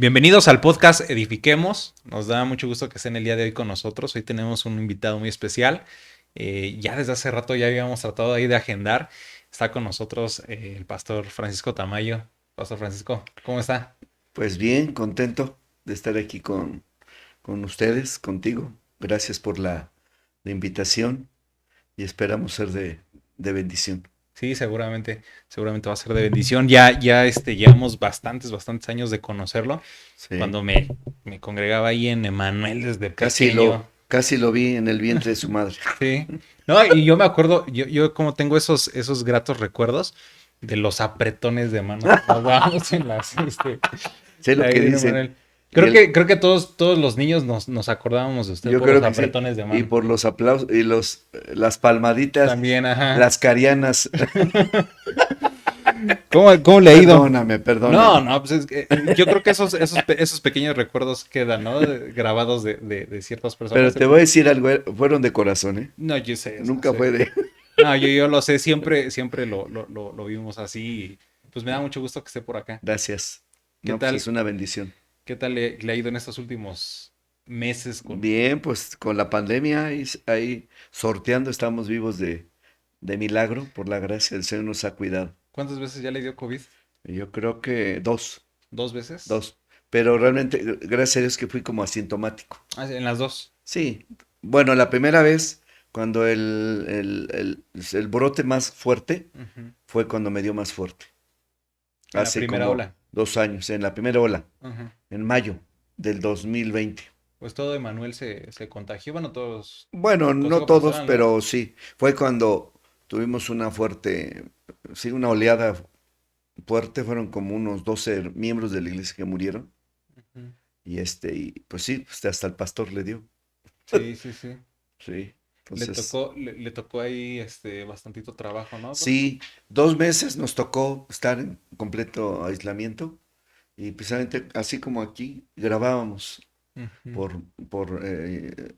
Bienvenidos al podcast Edifiquemos. Nos da mucho gusto que estén el día de hoy con nosotros. Hoy tenemos un invitado muy especial. Ya desde hace rato ya habíamos tratado ahí de agendar. Está con nosotros el pastor Francisco Tamayo. Pastor Francisco, ¿cómo está? Pues bien, contento de estar aquí con ustedes, contigo. Gracias por la invitación y esperamos ser de bendición. Sí, seguramente va a ser de bendición. Ya llevamos bastantes años de conocerlo. Sí. Cuando me congregaba ahí en Emanuel desde Casi pequeño. casi lo vi en el vientre de su madre. Sí. No, y yo me acuerdo, yo como tengo esos gratos recuerdos de los apretones de mano que nos dábamos en las, Sé lo ahí que en dicen. Emanuel. Y Creo que todos los niños nos acordábamos de usted yo por los creo que sí. apretones de Y mano. por los aplausos y las palmaditas, También, ajá. las carianas. ¿Cómo le ha ido? Perdóname, No, perdóname. no, pues es que yo creo que esos pequeños recuerdos quedan, ¿no? Grabados de ciertas personas. Pero te voy a decir algo, fueron de corazón, ¿eh? No, yo sé, o sea, Nunca sé. fue de... No, yo lo sé, siempre lo vimos así. Y pues me da mucho gusto que esté por acá. Gracias. ¿Qué No, pues tal, es una bendición. qué tal le ha ido en estos últimos meses con... Bien, pues con la pandemia ahí sorteando estamos vivos de milagro, por la gracia del Señor nos ha cuidado. ¿Cuántas veces ya le dio COVID? Y yo creo que ¿Dos veces? dos, pero realmente gracias a Dios que fui como asintomático. Ah, sí, en las dos. Sí, bueno, la primera vez cuando el brote más fuerte Ujú. fue cuando me dio más fuerte, En la hace primera como ola. 2 años, en la primera ola, Ujú. en mayo del 2020. Pues todo Emanuel se contagió. Bueno, todos Bueno, el no consejo todos, pastoral, ¿no? pero sí. Fue cuando tuvimos una fuerte, sí, una oleada fuerte. Fueron como unos 12 miembros de la iglesia que murieron. Ujú. Y pues sí, pues, hasta el pastor le dio. Sí, sí, sí. Sí, Le entonces, tocó, le tocó ahí bastantito trabajo, ¿no? sí, 2 meses nos tocó estar en completo aislamiento. Y precisamente así como aquí, grabábamos Ujú. por, por, eh,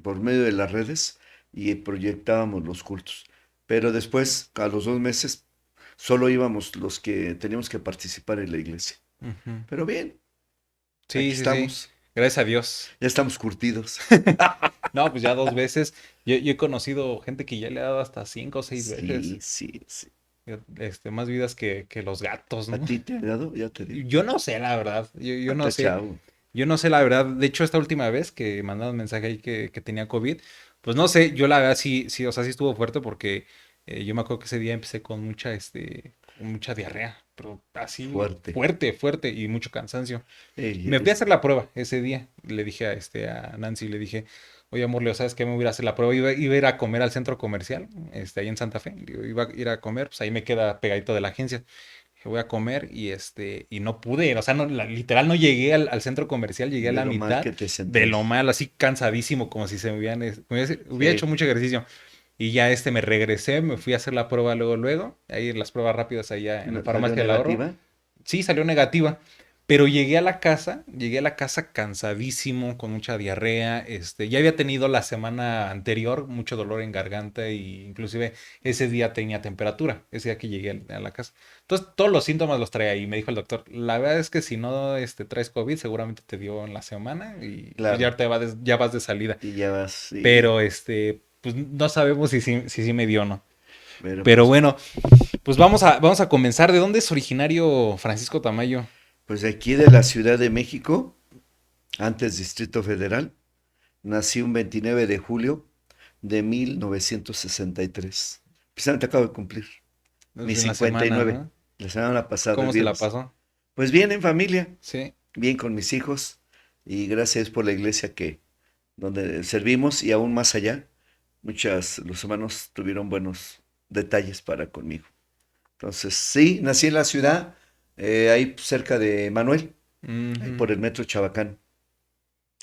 por medio de las redes y proyectábamos los cultos. Pero después, a los 2 meses, solo íbamos los que teníamos que participar en la iglesia. Ujú. Pero bien, aquí Sí, sí, sí. estamos, Gracias a Dios. ya estamos curtidos. No, pues ya dos veces. Yo he conocido gente que ya le ha dado hasta 5 o 6 veces. Sí, sí, sí. Más vidas que los gatos, ¿A ¿no? ti te ha dado? Ya te digo. Yo no sé, la verdad. Yo no Está sé. chavo. Yo no sé, la verdad. De hecho, esta última vez que mandaron mensaje ahí que tenía COVID, pues no sé, yo la verdad sí, sí, o sea, sí estuvo fuerte porque yo me acuerdo que ese día empecé con mucha diarrea, pero así Fuerte. fuerte y mucho cansancio. Ey, Me fui a hacer la prueba ese día. Le dije a Nancy, le dije, oye, amor, Leo, ¿sabes qué? Me voy a ir a hacer la prueba. Iba a ir a comer al centro comercial, ahí en Santa Fe. Digo, iba a ir a comer, pues ahí me queda pegadito de la agencia. Dije, voy a comer y no pude. O sea, no, literal no llegué al centro comercial, llegué a de la lo mal mitad que te de lo sentías. mal, así cansadísimo, como si se me hubiera hecho Sí. mucho ejercicio. Y ya me regresé, me fui a hacer la prueba luego, ahí las pruebas rápidas allá en la ¿Salió farmacia del ahorro. negativa? Sí, salió negativa, pero llegué a la casa cansadísimo, con mucha diarrea, ya había tenido la semana anterior mucho dolor en garganta e inclusive ese día tenía temperatura, ese día que llegué a la casa. Entonces, todos los síntomas los traía y me dijo el doctor, la verdad es que si no traes COVID, seguramente te dio en la semana y pues Claro. ya vas de salida. Y ya vas, sí. Pero pues no sabemos si sí me dio o no. Pero Pero pues, bueno, pues vamos a comenzar. ¿De dónde es originario Francisco Tamayo? pues de aquí de la Ciudad de México, antes Distrito Federal. Nací un 29 de julio de 1963. Precisamente acabo de cumplir Pues mis en la cincuenta y semana, nueve ¿no? La semana pasada, el ¿Cómo se la viernes. pasó? Pues bien en familia, Sí. bien con mis hijos y gracias por la iglesia donde servimos y aún más allá. Los hermanos tuvieron buenos detalles para conmigo. Entonces, sí, nací en la ciudad, ahí cerca de Manuel, ahí Ujú. por el metro Chabacán.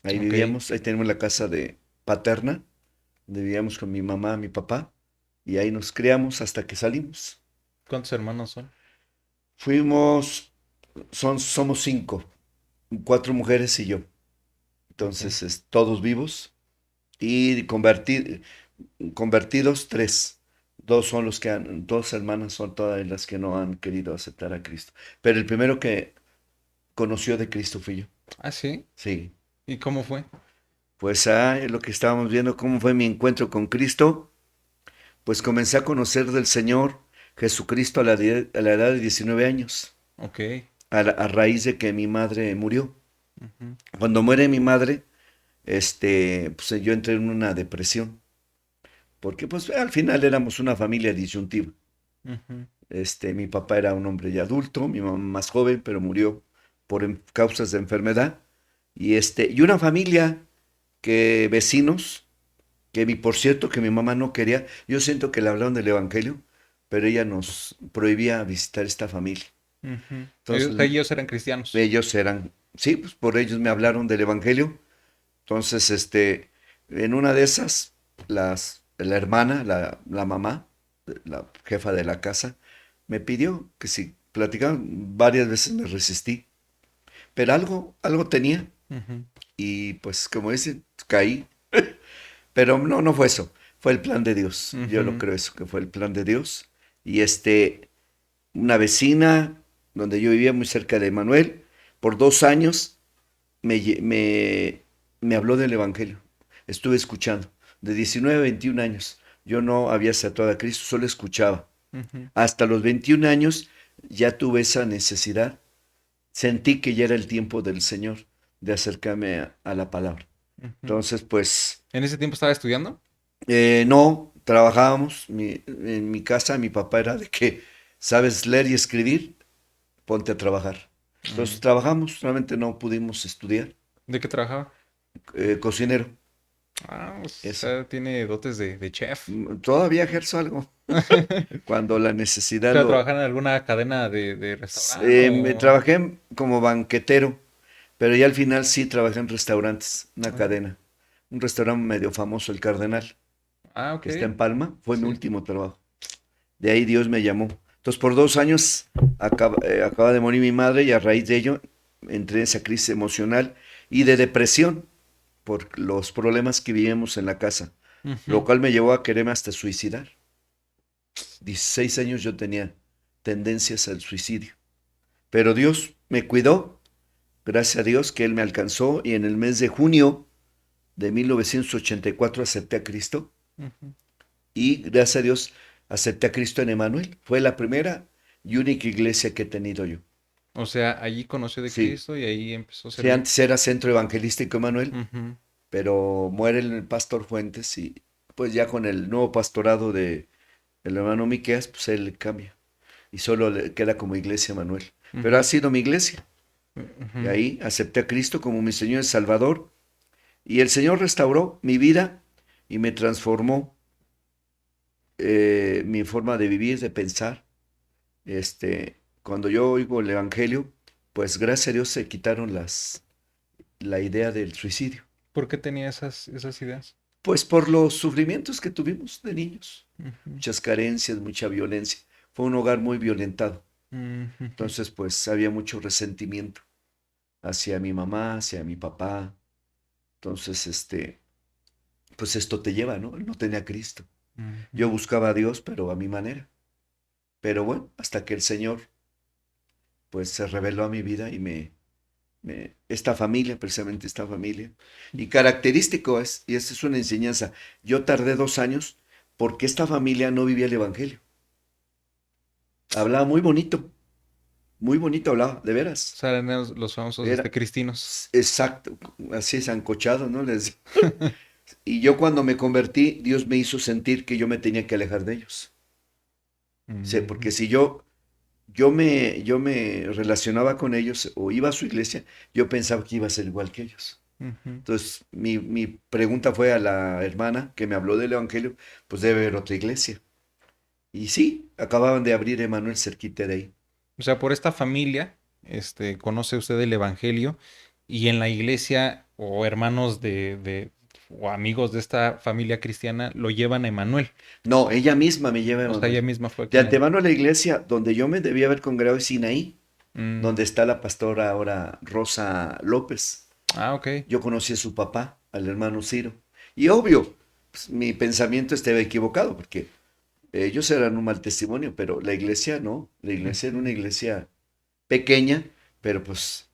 Ahí Ok. vivíamos, ahí tenemos la casa de paterna, donde vivíamos con mi mamá, mi papá, y ahí nos criamos hasta que salimos. ¿Cuántos hermanos son? Fuimos, somos cinco, 4 mujeres y yo. Ok. Entonces, todos vivos y convertidos tres. Dos hermanas son todas las que no han querido aceptar a Cristo. Pero el primero que conoció de Cristo fui yo. Ah, sí. Sí. ¿Y cómo fue? Pues es lo que estábamos viendo, cómo fue mi encuentro con Cristo. Pues comencé a conocer del Señor Jesucristo a la edad de 19 años, Ok. a raíz de que mi madre murió. Ujú, Cuando muere mi madre, pues yo entré en una depresión, porque pues al final éramos una familia disyuntiva. ujú, Mi papá era un hombre ya adulto, mi mamá más joven, pero murió por causas de enfermedad. Y una familia que vecinos, por cierto, que mi mamá no quería. Yo siento que le hablaron del evangelio, pero ella nos prohibía visitar esta familia. ujú. Entonces, Ellos eran cristianos. ellos eran, sí, pues por ellos me hablaron del evangelio. Entonces, en una de esas, la hermana, la mamá, la jefa de la casa, me pidió que si platicaban, varias veces me resistí, pero algo tenía Ujú, y pues como dicen, caí, pero no, no fue eso, fue el plan de Dios, yo lo ujú. creo eso, que fue el plan de Dios. Y una vecina donde yo vivía muy cerca de Manuel, por 2 años me habló del Evangelio. Estuve escuchando. De 19 a 21 años. Yo no había aceptado a Cristo, solo escuchaba. Ujú, Hasta los 21 años ya tuve esa necesidad. Sentí que ya era el tiempo del Señor de acercarme a la palabra. ujú. Entonces, pues, ¿En ese tiempo estaba estudiando? no, trabajábamos. En mi casa mi papá era de que, ¿sabes leer y escribir? Ponte a trabajar. Entonces Mm. trabajamos, solamente no pudimos estudiar. ¿De qué trabajaba? Cocinero, Ah, o eso. sea, tiene dotes de chef. Todavía ejerzo algo. Cuando la O necesidad sea, lo... ¿trabajar en alguna cadena de restaurante Me o...? trabajé como banquetero, pero ya al final sí trabajé en restaurantes, una Ah, cadena. Un restaurante medio famoso, El Cardenal, ah, que está ok. en Palma. Fue mi Sí. último trabajo. De ahí Dios me llamó. Entonces, por 2 años acaba de morir mi madre y a raíz de ello entré en esa crisis emocional y de depresión por los problemas que vivimos en la casa, lo Ujú. cual me llevó a quererme hasta suicidar. 16 años yo tenía tendencias al suicidio. Pero Dios me cuidó, gracias a Dios que Él me alcanzó y en el mes de junio de 1984 acepté a Cristo Ujú. y gracias a Dios acepté a Cristo en Emanuel. Fue la primera y única iglesia que he tenido yo. O sea, allí conoció de Sí, Cristo y ahí empezó a sí, servir. antes era Centro Evangelístico Emanuel, Ujú. pero muere el pastor Fuentes y pues ya con el nuevo pastorado de el hermano Miqueas, pues él cambia y solo le queda como iglesia Emanuel. Pero ha Ujú. sido mi iglesia. Y Ujú. ahí acepté a Cristo como mi Señor y Salvador. Y el Señor restauró mi vida y me transformó mi forma de vivir, de pensar. Cuando yo oigo el Evangelio, pues gracias a Dios se quitaron la idea del suicidio. ¿Por qué tenía esas ideas? Pues por los sufrimientos que tuvimos de niños. Ujú. Muchas carencias, mucha violencia. Fue un hogar muy violentado. Ujú. Entonces, pues había mucho resentimiento hacia mi mamá, hacia mi papá. Entonces, pues esto te lleva, ¿no? No tenía a Cristo. Yo Ujú. buscaba a Dios, pero a mi manera. Pero bueno, hasta que el Señor, pues se reveló a mi vida y esta familia, precisamente esta familia. Y característico es, y esta es una enseñanza, yo tardé 2 años porque esta familia no vivía el Evangelio. Hablaba muy bonito hablaba, de O veras. sea, eran los famosos Era cristinos. exacto, así es, ancochado, ¿no? Y yo cuando me convertí, Dios me hizo sentir que yo me tenía que alejar de ellos. Sí, porque Ujú. si yo me relacionaba con ellos o iba a su iglesia, yo pensaba que iba a ser igual que ellos. Ujú. Entonces, mi pregunta fue a la hermana que me habló del Evangelio, pues debe haber otra iglesia. Y sí, acababan de abrir Emanuel cerquita de ahí. O sea, por esta familia, conoce usted el Evangelio y en la iglesia o hermanos o amigos de esta familia cristiana lo llevan a Emanuel. No, ella misma me lleva a O sea, ella Emanuel. misma fue De quien... antemano la iglesia donde yo me debía haber congregado es Sinaí, Mm. donde está la pastora ahora Rosa López. Ah, ok. Yo conocí a su papá, al hermano Ciro. Y obvio, pues, mi pensamiento estaba equivocado, porque ellos eran un mal testimonio, pero la iglesia no. La iglesia era una Ujú. iglesia pequeña, pero pues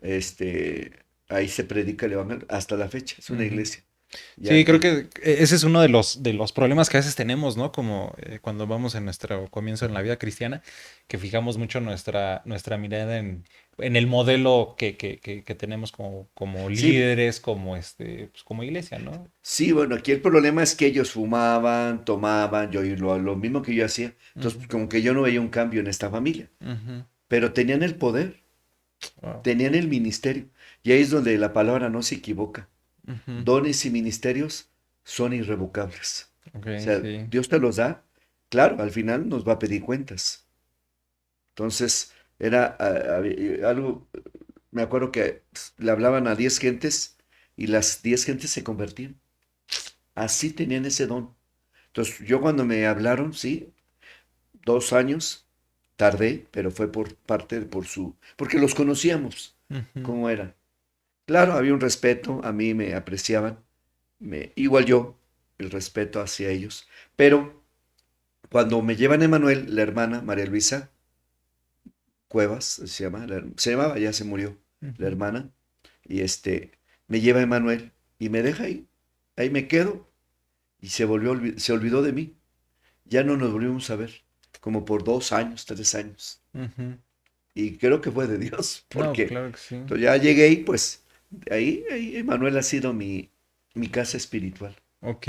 este, ahí se predica el evangelio hasta la fecha, es una Ujú. iglesia. Sí, Ya creo que, que ese es uno de los problemas que a veces tenemos, ¿no? Como cuando vamos en nuestro comienzo en la vida cristiana, que fijamos mucho nuestra mirada en el modelo que tenemos como, como sí, líderes, como pues como iglesia, ¿no? sí, bueno, aquí el problema es que ellos fumaban, tomaban, yo lo mismo que yo hacía. Entonces, Ujú, como que yo no veía un cambio en esta familia, ujú, pero tenían el poder, wow, tenían el ministerio. Y ahí es donde la palabra no se equivoca. ujú, Dones y ministerios son irrevocables. ok, O sea, sí. Dios te los da, claro, al final nos va a pedir cuentas. Entonces, era algo, me acuerdo que le hablaban a 10 gentes y las 10 gentes se convertían. Así tenían ese don. Entonces, yo cuando me hablaron, sí, 2 años, tardé, pero fue por parte, porque los conocíamos, Ujú, cómo eran. Claro, había un respeto, a mí me apreciaban, igual yo, el respeto hacia ellos. Pero cuando me llevan a Emanuel, la hermana, María Luisa Cuevas, se llamaba, ya se murió, la ujú. hermana, y me lleva a Emanuel y me deja ahí. Ahí me quedo y se olvidó de mí. Ya no nos volvimos a ver, como por 2 años, 3 años. Ujú. Y creo que fue de Dios, No, porque claro que sí. entonces ya llegué y pues ahí Emanuel ha sido mi casa espiritual. Ok.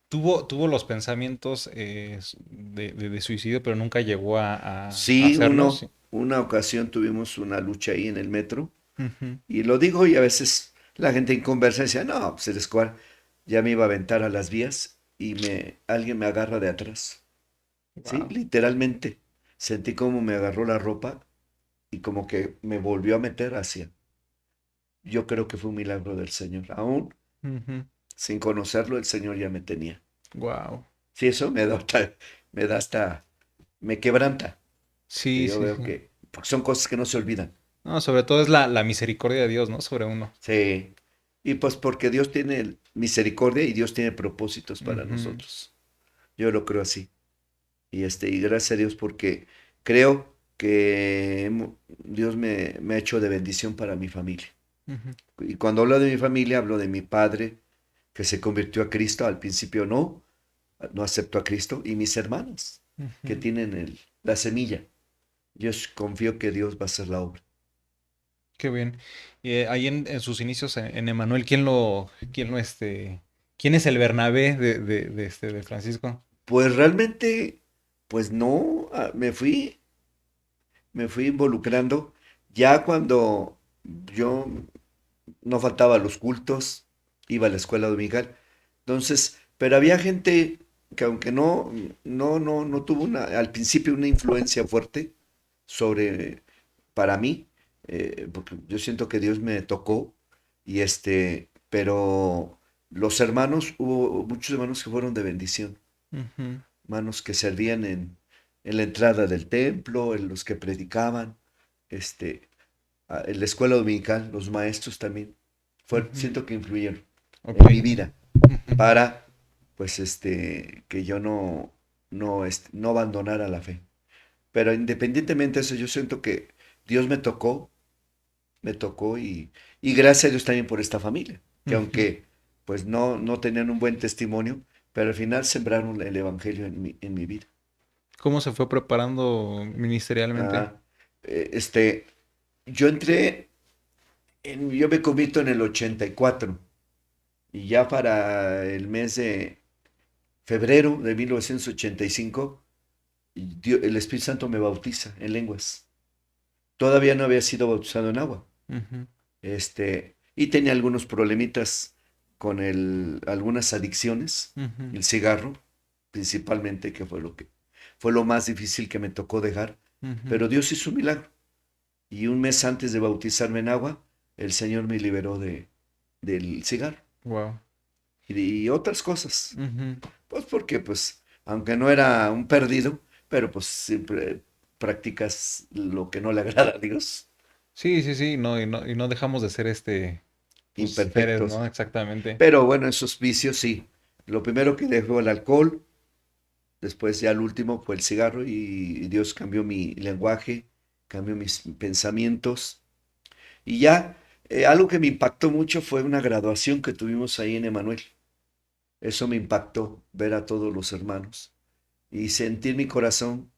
Tuvo los pensamientos de suicidio, pero nunca llegó a Sí, hacerlo. Sí. una ocasión tuvimos una lucha ahí en el metro, Ujú. y lo digo y a veces la gente en conversa decía, no, pues el Escobar ya me iba a aventar a las vías y alguien me agarra de atrás. Sí, Wow. literalmente. Sentí como me agarró la ropa y como que me volvió a meter hacia. Yo creo que fue un milagro del Señor. Aún sin conocerlo, el Señor ya me tenía. Wow. Sí, eso me quebranta, que Sí, yo sí, veo sí. porque son cosas que no se olvidan. No, sobre todo es la misericordia de Dios, ¿no? Sobre uno. Sí. Y pues porque Dios tiene misericordia y Dios tiene propósitos para Ujú, nosotros. Yo lo creo así. Y gracias a Dios porque creo que Dios me ha hecho de bendición para mi familia. ujú, Y cuando hablo de mi familia, hablo de mi padre, que se convirtió a Cristo. Al principio no aceptó a Cristo. Y mis hermanos, que ujú. tienen la semilla. Yo confío que Dios va a hacer la obra. Qué bien. Y ahí en sus inicios en Emanuel, quién es el Bernabé de Francisco? Pues realmente, pues no, me fui involucrando ya cuando yo no faltaba a los cultos, iba a la escuela dominical. Entonces, pero había gente que aunque no tuvo al principio una influencia fuerte sobre, para mí, porque yo siento que Dios me tocó pero los hermanos, hubo muchos hermanos que fueron de bendición, Ujú, hermanos que servían en la entrada del templo, en los que predicaban, este, en la escuela dominical, los maestros también, ujú. siento que influyeron Ok. en mi vida Ujú, para, pues, que yo no abandonara la fe. Pero independientemente de eso, yo siento que Dios me tocó y gracias a Dios también por esta familia, que ujú. aunque pues no tenían un buen testimonio, pero al final sembraron el evangelio en mi vida. ¿Cómo se fue preparando ministerialmente? Ah, yo entré, yo me convierto en el 84 y ya para el mes de febrero de 1985 el Espíritu Santo me bautiza en lenguas. Todavía no había sido bautizado en agua. Ujú, Y tenía algunos problemitas con algunas adicciones, ujú, el cigarro, principalmente, que fue lo más difícil que me tocó dejar. ujú. Pero Dios hizo un milagro. Y un mes antes de bautizarme en agua, el Señor me liberó del cigarro Wow. y otras cosas. Ujú. Pues porque, pues, aunque no era un perdido, pero pues siempre practicas lo que no le agrada a Dios. Sí, sí, sí, no, y no dejamos de ser pues, seres, ¿no? Imperfectos. Exactamente. Pero bueno, esos vicios sí. Lo primero que dejó el alcohol, después ya el último fue el cigarro y Dios cambió mi lenguaje, cambió mis pensamientos Y ya, algo que me impactó mucho fue una graduación que tuvimos ahí en Emanuel. Eso me impactó, ver a todos los hermanos y sentir mi corazón.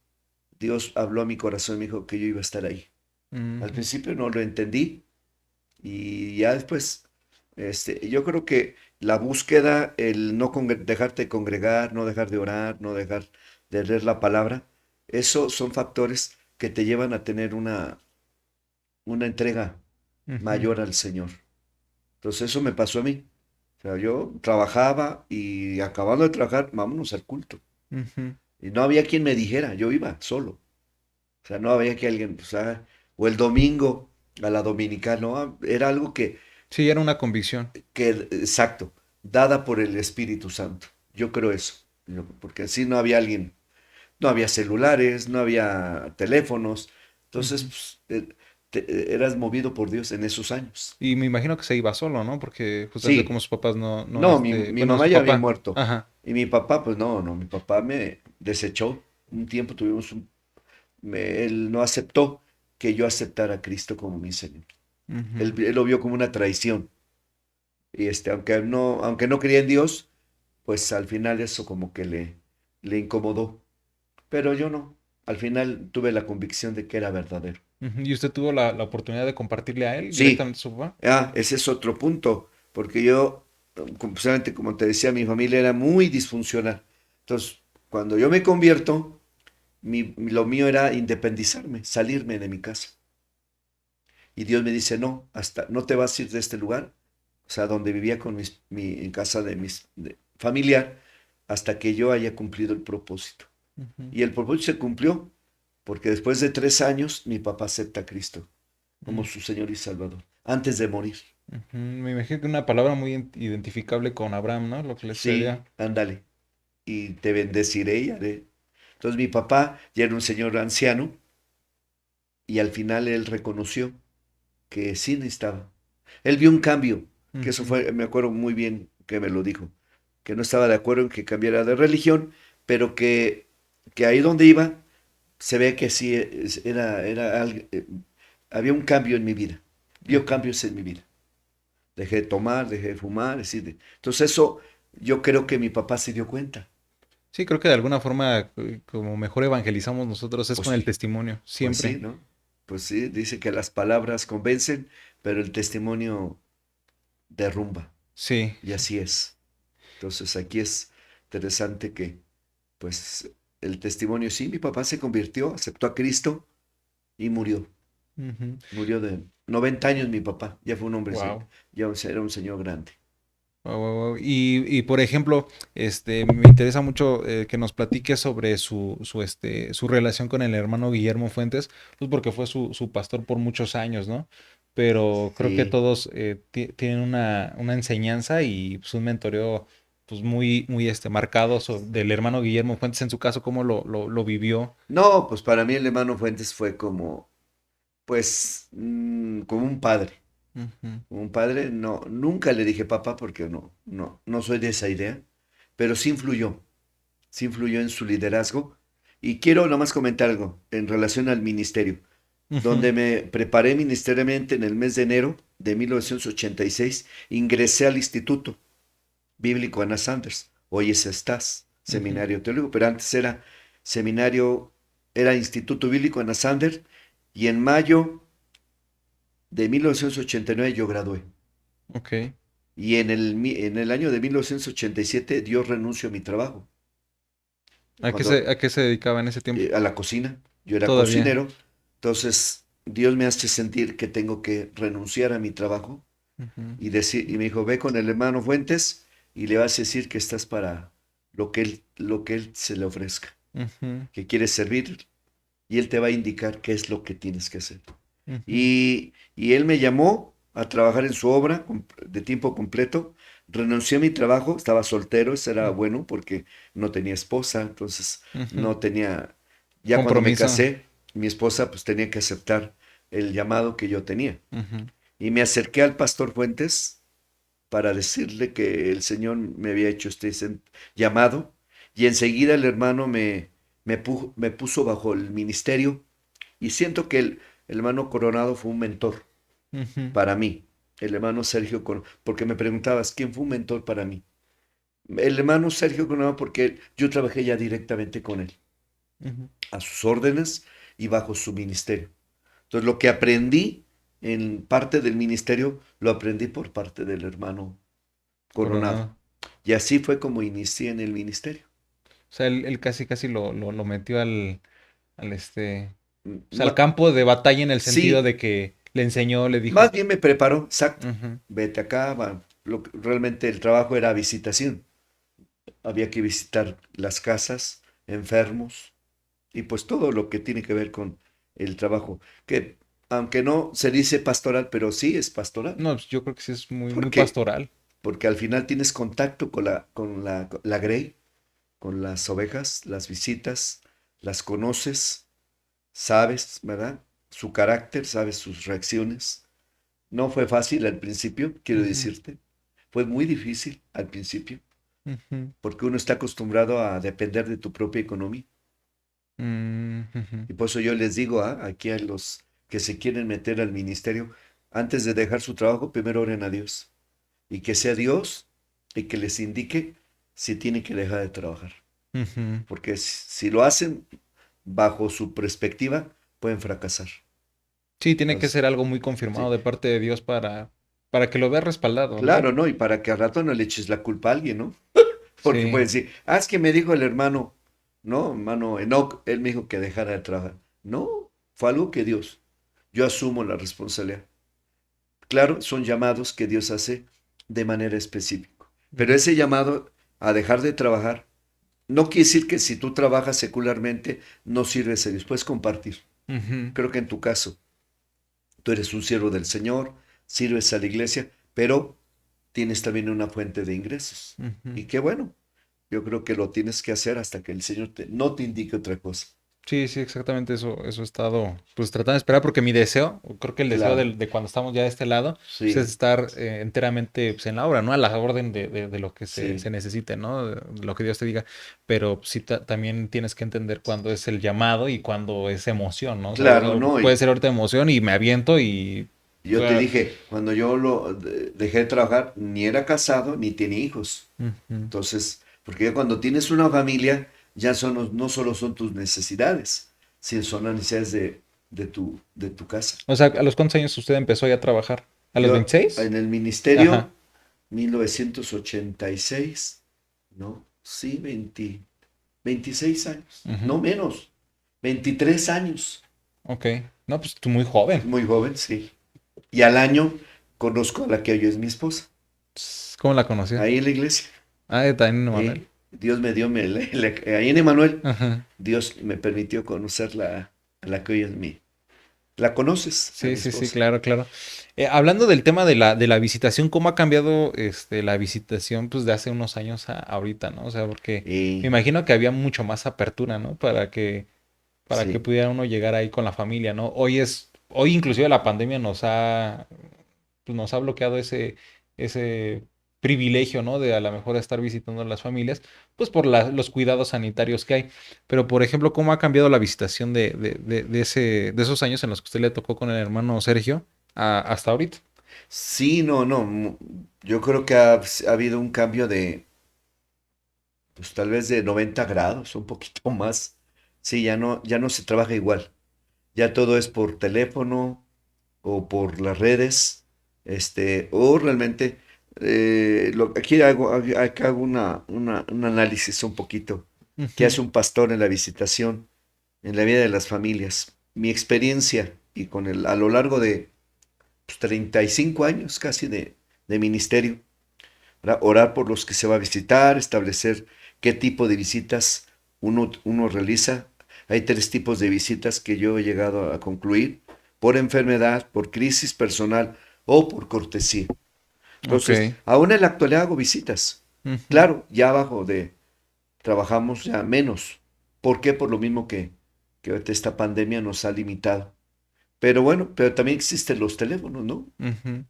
Dios habló a mi corazón y me dijo que yo iba a estar ahí. Al Ujú, principio no lo entendí y ya después, yo creo que la búsqueda, el no dejarte de congregar, no dejar de orar, no dejar de leer la palabra, eso son factores que te llevan a tener una entrega ujú, mayor al Señor. Entonces eso me pasó a mí. O sea, yo trabajaba y acabando de trabajar, vámonos al culto. ujú. Y no había quien me dijera, yo iba solo. O sea, no había que alguien, pues, o el domingo a la dominical, no, era algo Sí, era una convicción. exacto, dada por el Espíritu Santo. Yo creo eso, porque así no había alguien, no había celulares, no había teléfonos, entonces Ujú. pues, eras movido por Dios en esos años. Y me imagino que se iba solo, ¿no? Porque justamente como Sí, sus papás no, no, mi bueno, mamá su ya había papá, muerto ajá. y mi papá, pues no, no, mi papá me desechó. Un tiempo él no aceptó que yo aceptara a Cristo como mi Señor. Él, Ujú, él lo vio como una traición. Y aunque no creía en Dios, pues al final eso como que le incomodó. Pero yo no. Al final tuve la convicción de que era verdadero. ujú. ¿Y usted tuvo la oportunidad de compartirle a él Sí, directamente a su papá? ese es otro punto, porque yo, precisamente como te decía, mi familia era muy disfuncional. Entonces, cuando yo me convierto, lo mío era independizarme, salirme de mi casa. Y Dios me dice, no, no te vas a ir de este lugar, o sea, donde vivía en casa de familiar, hasta que yo haya cumplido el propósito. Ujú, Y el propósito se cumplió, porque después de 3 años mi papá acepta a Cristo como mm, su Señor y Salvador, antes de morir. ujú. Me imagino que una palabra muy identificable con Abraham, ¿no? Lo que le Sí, sucedió. ándale, y te bendeciré y haré. Entonces mi papá ya era un señor anciano y al final él reconoció que sí necesitaba. Él vio un cambio, que eso Ujú, fue, me acuerdo muy bien que me lo dijo, que no estaba de acuerdo en que cambiara de religión, pero que ahí donde iba se ve que sí había un cambio en mi vida, vio ujú. cambios en mi vida. Dejé de tomar, dejé de fumar, entonces eso yo creo que mi papá se dio cuenta. Sí, creo que de alguna forma, como mejor evangelizamos nosotros es Pues con el sí, testimonio, pues sí, siempre. ¿no? Pues sí, dice que las palabras convencen, pero el testimonio derrumba. Sí. Y así es. Entonces aquí es interesante que, pues, el testimonio, sí, mi papá se convirtió, aceptó a Cristo y murió. Murió de 90 años mi papá, ya fue un hombre, Wow. era un señor grande. Wow, wow, wow. Y por ejemplo, me interesa mucho que nos platique sobre su relación con el hermano Guillermo Fuentes, pues porque fue su pastor por muchos años, ¿no? Pero creo que Sí, todos tienen una enseñanza y pues, un mentoreo pues muy marcado del hermano Guillermo Fuentes, en su caso, cómo lo vivió. no, pues para mí el hermano Fuentes fue como, pues, como un padre. Ujú, Como un padre, no, nunca le dije papá porque no, no, no soy de esa idea, pero sí influyó en su liderazgo. Y quiero nomás comentar algo en relación al ministerio, ujú, donde me preparé ministerialmente en el mes de enero de 1986, ingresé al Instituto Bíblico Ana Sanders. Hoy es STAS, ujú. Seminario Teológico, pero antes seminario, era Instituto Bíblico Ana Sanders, y en mayo de 1989 yo gradué. Ok. Y en el año de 1987 Dios renunció a mi trabajo. Cuando A qué se dedicaba en ese tiempo? a la cocina. Yo era Todavía. cocinero. Entonces, Dios me hace sentir que tengo que renunciar a mi trabajo Ujú, y me dijo, ve con el hermano Fuentes y le vas a decir que estás para lo que él se le ofrezca, ujú, que quieres servir y él te va a indicar qué es lo que tienes que hacer. ujú, Y él me llamó a trabajar en su obra de tiempo completo. Renuncié a mi trabajo, estaba soltero, eso era ujú, bueno porque no tenía esposa, entonces ujú. no tenía, ya cuando me Compromiso. casé, mi esposa pues tenía que aceptar el llamado que yo tenía. Ujú, Y me acerqué al pastor Fuentes para decirle que el Señor me había hecho este llamado y enseguida el hermano me puso bajo el ministerio y siento que el hermano Coronado fue un mentor Ujú, para mí. El hermano Sergio, porque me preguntabas, ¿quién fue un mentor para mí? El hermano Sergio Coronado, porque yo trabajé ya directamente con él, ujú. a sus órdenes y bajo su ministerio. Entonces, lo que aprendí en parte del ministerio, lo aprendí por parte del hermano Coronado. Coronado. Y así fue como inicié en el ministerio. O sea, él casi casi lo metió pues, al Ma- campo de batalla en el sentido sí, de que le enseñó, le más dijo. bien me preparó, exacto. Ujú, Vete acá, realmente el trabajo era visitación. Había que visitar las casas, enfermos, y pues todo lo que tiene que ver con el trabajo, que aunque no se dice pastoral, pero sí es pastoral. no, pues yo creo que sí es muy, ¿Por muy qué? pastoral. Porque al final tienes contacto con la grey, con las ovejas, las visitas, las conoces, sabes, ¿verdad? Su carácter, sabes sus reacciones. No fue fácil al principio, quiero Ujú, decirte. Fue muy difícil al principio, ujú, porque uno está acostumbrado a depender de tu propia economía. ujú. Y por eso yo les digo aquí a los que se quieren meter al ministerio, antes de dejar su trabajo, primero oren a Dios. Y que sea Dios y que les indique si tienen que dejar de trabajar. Ujú. Porque si lo hacen bajo su perspectiva, pueden fracasar. Sí, tiene que Entonces, ser algo muy confirmado sí. de parte de Dios para que lo veas respaldado, ¿no? Claro, ¿no? Y para que al rato no le eches la culpa a alguien, ¿no? Porque Sí. pueden decir, es que me dijo el hermano, no, hermano Enoch, él me dijo que dejara de trabajar. No, fue algo que Dios. Yo asumo la responsabilidad. Claro, son llamados que Dios hace de manera específica. Pero Ujú, ese llamado a dejar de trabajar no quiere decir que si tú trabajas secularmente no sirves a Dios, puedes compartir. ujú, Creo que en tu caso, tú eres un siervo del Señor, sirves a la iglesia, pero tienes también una fuente de ingresos. ujú. Y qué bueno, yo creo que lo tienes que hacer hasta que el Señor no te indique otra cosa. Sí, sí, exactamente eso he estado pues tratando de esperar porque mi deseo, o creo que el deseo Claro, de cuando estamos ya de este lado, pues, es sí, estar enteramente pues, en la obra, ¿no? A la orden de lo que se sí, necesite, ¿no? De lo que Dios te diga, pero sí también tienes que entender cuándo es el llamado y cuándo es emoción, ¿no? O sea, claro, ¿no? puede ser ahorita emoción y me aviento y... Yo te pues, dije, cuando yo dejé de trabajar, ni era casado ni tenía hijos. ujú. Entonces, porque ya cuando tienes una familia, ya no solo son tus necesidades, sino son las necesidades de tu casa. O sea, ¿a los cuántos años usted empezó ya a trabajar? ¿A los Yo 26? en el ministerio, Ajá, 1986, ¿no? Sí, 26 años, ujú, no menos, 23 años. ok. No, pues tú muy joven. Muy joven, sí. Y al año conozco a la que hoy es mi esposa, ¿Cómo la conoció? ahí en la iglesia. Ah, también Manuel. Dios me dio, ahí en Emanuel, Ajá. Dios me permitió conocer a la que hoy es mi. ¿La conoces? A Sí, mi sí, sí, esposa. claro, claro. Hablando del tema de la visitación, ¿cómo ha cambiado la visitación pues de hace unos años a ahorita, ¿no? O sea, porque me Y imagino que había mucho más apertura, ¿no? Para que sí, pudiera uno llegar ahí con la familia, ¿no? Hoy inclusive la pandemia pues, nos ha bloqueado ese privilegio, ¿no? De a lo mejor estar visitando a las familias, pues por los cuidados sanitarios que hay. Pero, por ejemplo, ¿cómo ha cambiado la visitación de esos años en los que usted le tocó con el hermano Sergio hasta ahorita? sí, no, no. Yo creo que ha habido un cambio pues tal vez de 90 grados, un poquito más. Sí, ya no se trabaja igual. Ya todo es por teléfono o por las redes, o realmente, aquí acá hago un análisis un poquito que Ujú, hace un pastor en la visitación, en la vida de las familias. Mi experiencia y a lo largo de pues, 35 años casi de ministerio, ¿verdad? Orar por los que se va a visitar, establecer qué tipo de visitas uno realiza. Hay tres tipos de visitas que yo he llegado a concluir: por enfermedad, por crisis personal o por cortesía. ok. Entonces, aún en la actualidad hago visitas. Ujú, Claro, ya abajo trabajamos ya menos. ¿Por qué? Por lo mismo que ahorita esta pandemia nos ha limitado. Pero bueno, pero también existen los teléfonos, ¿no? ujú,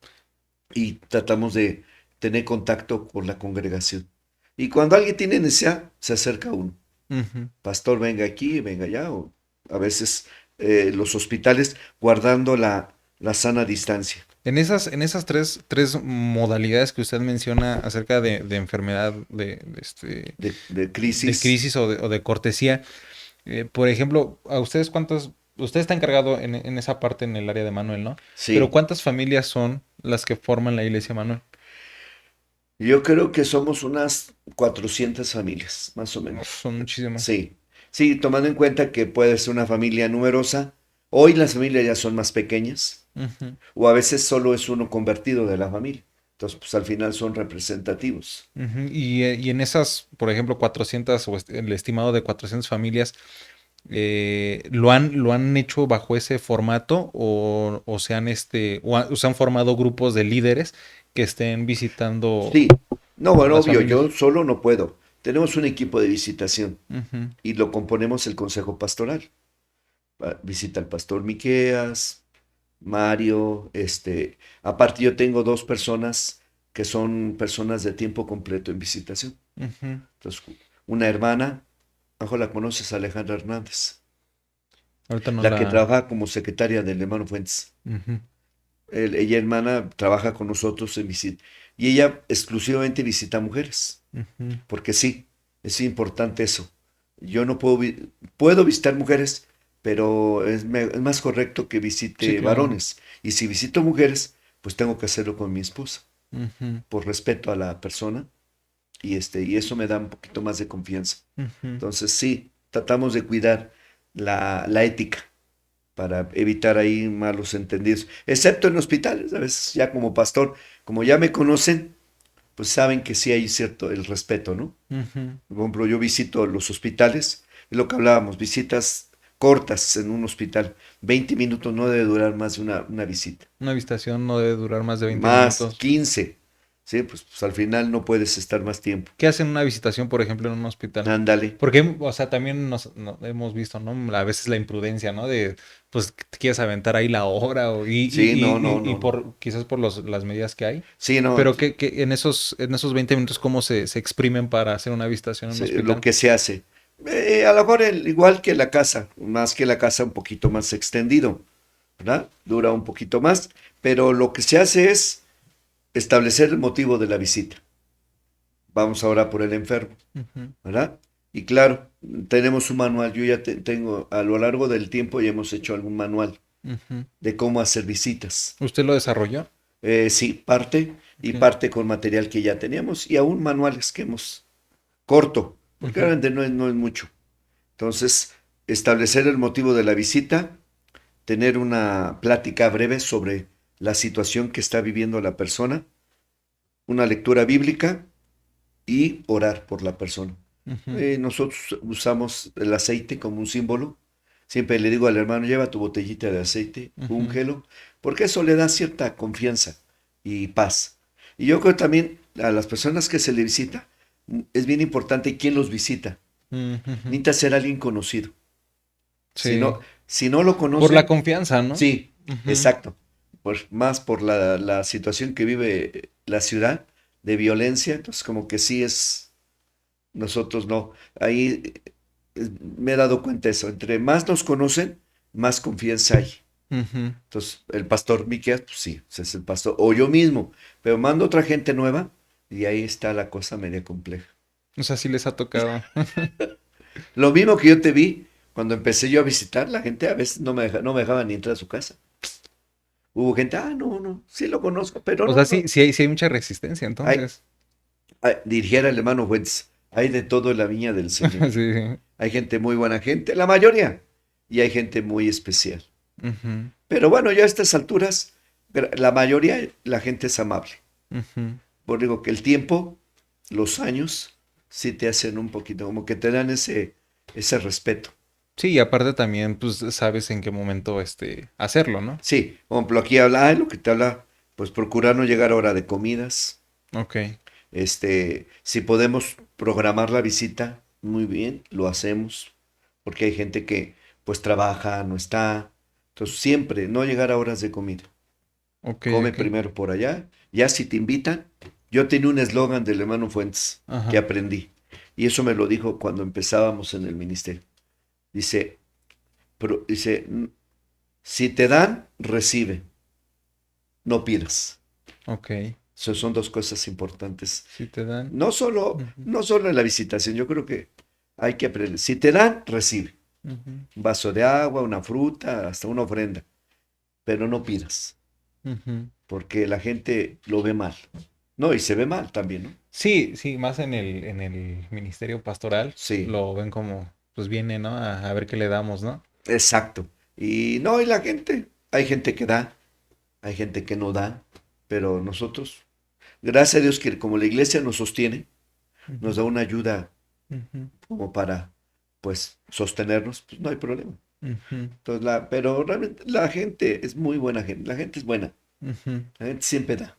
Y tratamos de tener contacto con la congregación. Y cuando alguien tiene necesidad, se acerca a uno. ujú. Pastor, venga aquí, venga allá. O a veces los hospitales guardando la sana distancia. En esas tres modalidades que usted menciona acerca de enfermedad, de de crisis. crisis o de cortesía, por ejemplo, a ustedes cuántas, usted está encargado en esa parte en el área de Manuel, ¿no? Pero Sí, ¿cuántas familias son las que forman la iglesia Manuel? yo creo que somos unas 400 familias, más o Uf, menos. son muchísimas. Sí, sí, tomando en cuenta que puede ser una familia numerosa. Hoy las familias ya son más pequeñas, Ujú, o a veces solo es uno convertido de la familia. Entonces, pues al final son representativos. ujú. Y en esas, por ejemplo, 400 el estimado de 400 familias, ¿lo han hecho bajo ese formato o se han formado grupos de líderes que estén visitando Sí, no, a bueno, las obvio, familias? yo solo no puedo. Tenemos un equipo de visitación Ujú, y lo componemos el consejo pastoral. Visita el pastor Miqueas, Mario, aparte yo tengo dos personas que son personas de tiempo completo en visitación. ujú. Entonces, una hermana, ojo la conoces, Alejandra Hernández, Ahorita no la que la... trabaja como secretaria del hermano Fuentes. Ujú, Ella, hermana, trabaja con nosotros en visita. Y ella exclusivamente visita mujeres, ujú. porque sí, es importante eso. Yo no puedo, puedo visitar mujeres, pero es más correcto que Sí, visite claro. varones. Y si visito mujeres, pues tengo que hacerlo con mi esposa, Ujú, por respeto a la persona, y eso me da un poquito más de confianza. ujú. Entonces, sí, tratamos de cuidar la ética para evitar ahí malos entendidos, excepto en hospitales, a veces ya como pastor, como ya me conocen, pues saben que sí hay cierto el respeto, ¿no? Ujú. Por ejemplo, yo visito los hospitales, es lo que hablábamos, visitas cortas en un hospital, 20 minutos no debe durar más de una visita, Una visitación no debe durar más de 20 más minutos. 15, ¿sí? Pues al final no puedes estar más tiempo. ¿Qué hacen una visitación, por ejemplo, en un hospital? Ándale. Porque, o sea, también hemos visto, ¿no? A veces la imprudencia, ¿no? De, pues, que te quieres aventar ahí la hora Sí, no, no, y no, no. quizás por las medidas que hay. Sí, no, Pero que en esos 20 minutos, ¿cómo se exprimen para hacer una visitación en un lo hospital? que se hace. A lo mejor igual que la casa, más que la casa un poquito más extendido, ¿verdad? Dura un poquito más, pero lo que se hace es establecer el motivo de la visita. Vamos ahora por el enfermo, Ujú, ¿verdad? Y claro, tenemos un manual, yo ya tengo, a lo largo del tiempo ya hemos hecho algún manual ujú. de cómo hacer visitas. ¿Usted lo desarrolló? Sí, parte y Ok. parte con material que ya teníamos y aún manuales que hemos corto, porque Ujú, realmente no es mucho. Entonces, establecer el motivo de la visita, tener una plática breve sobre la situación que está viviendo la persona, una lectura bíblica y orar por la persona. ujú, Nosotros usamos el aceite como un símbolo. Siempre le digo al hermano, lleva tu botellita de aceite, ujú, úngelo, porque eso le da cierta confianza y paz. Y yo creo también a las personas que se le visita, es bien importante quién los visita. ujú. Necesita ser alguien conocido. Si Sí. no, si no lo Por la conocen, confianza, ¿no? sí, Ujú. exacto. Más por la situación que vive la ciudad de violencia, entonces como que sí es, nosotros no. Ahí me he dado cuenta de eso. Entre más nos conocen, más confianza hay. Ujú. Entonces, el pastor Miqueas, pues sí, pues es el pastor, o yo mismo, pero mando otra gente nueva y ahí está la cosa media compleja. O sea, sí les ha tocado. Lo mismo que yo te vi cuando empecé yo a visitar, la gente a veces no me dejaba ni entrar a su casa. Hubo gente, no, no, sí lo conozco, pero O no, sea, no. sí hay mucha resistencia, Hay, entonces. dirigiera el hermano Fuentes, hay de todo en la viña del Señor. Sí. Hay gente muy buena gente, la mayoría, y hay gente muy especial. Ujú, Pero bueno, ya a estas alturas, la mayoría, la gente es amable. ujú. Por digo que el tiempo, los años, sí te hacen un poquito, como que te dan ese respeto. Sí, y aparte también, pues, sabes en qué momento, hacerlo, ¿no? Sí, por ejemplo, aquí habla, lo que te habla, pues procurar no llegar a hora de comidas. Ok, Si podemos programar la visita, muy bien, lo hacemos, porque hay gente que pues trabaja, no está. Entonces, siempre no llegar a horas de comida. ok, Come ok. primero por allá, ya si te invitan. Yo tenía un eslogan del hermano Fuentes que Ajá. aprendí, y eso me lo dijo cuando empezábamos en el ministerio. Dice, dice, si te dan, recibe. no pidas. Ok. Son dos cosas importantes. Si te dan. No solo, Ujú, no solo en la visitación, yo creo que hay que aprender. Si te dan, recibe. ujú, Un vaso de agua, una fruta, hasta una ofrenda. Pero no pidas, ujú. porque la gente lo ve mal. No, y se ve mal también, ¿no? Sí, sí, más en el ministerio pastoral Sí, lo ven como, pues viene, ¿no? A ver qué le damos, ¿no? exacto. Y no, y la gente, hay gente que da, hay gente que no da, pero nosotros, gracias a Dios que como la iglesia nos sostiene, nos Ujú, da una ayuda ujú, como para, pues, sostenernos, pues no hay problema. ujú, Entonces, pero realmente la gente es muy buena gente, la gente es buena, ujú. la gente siempre da,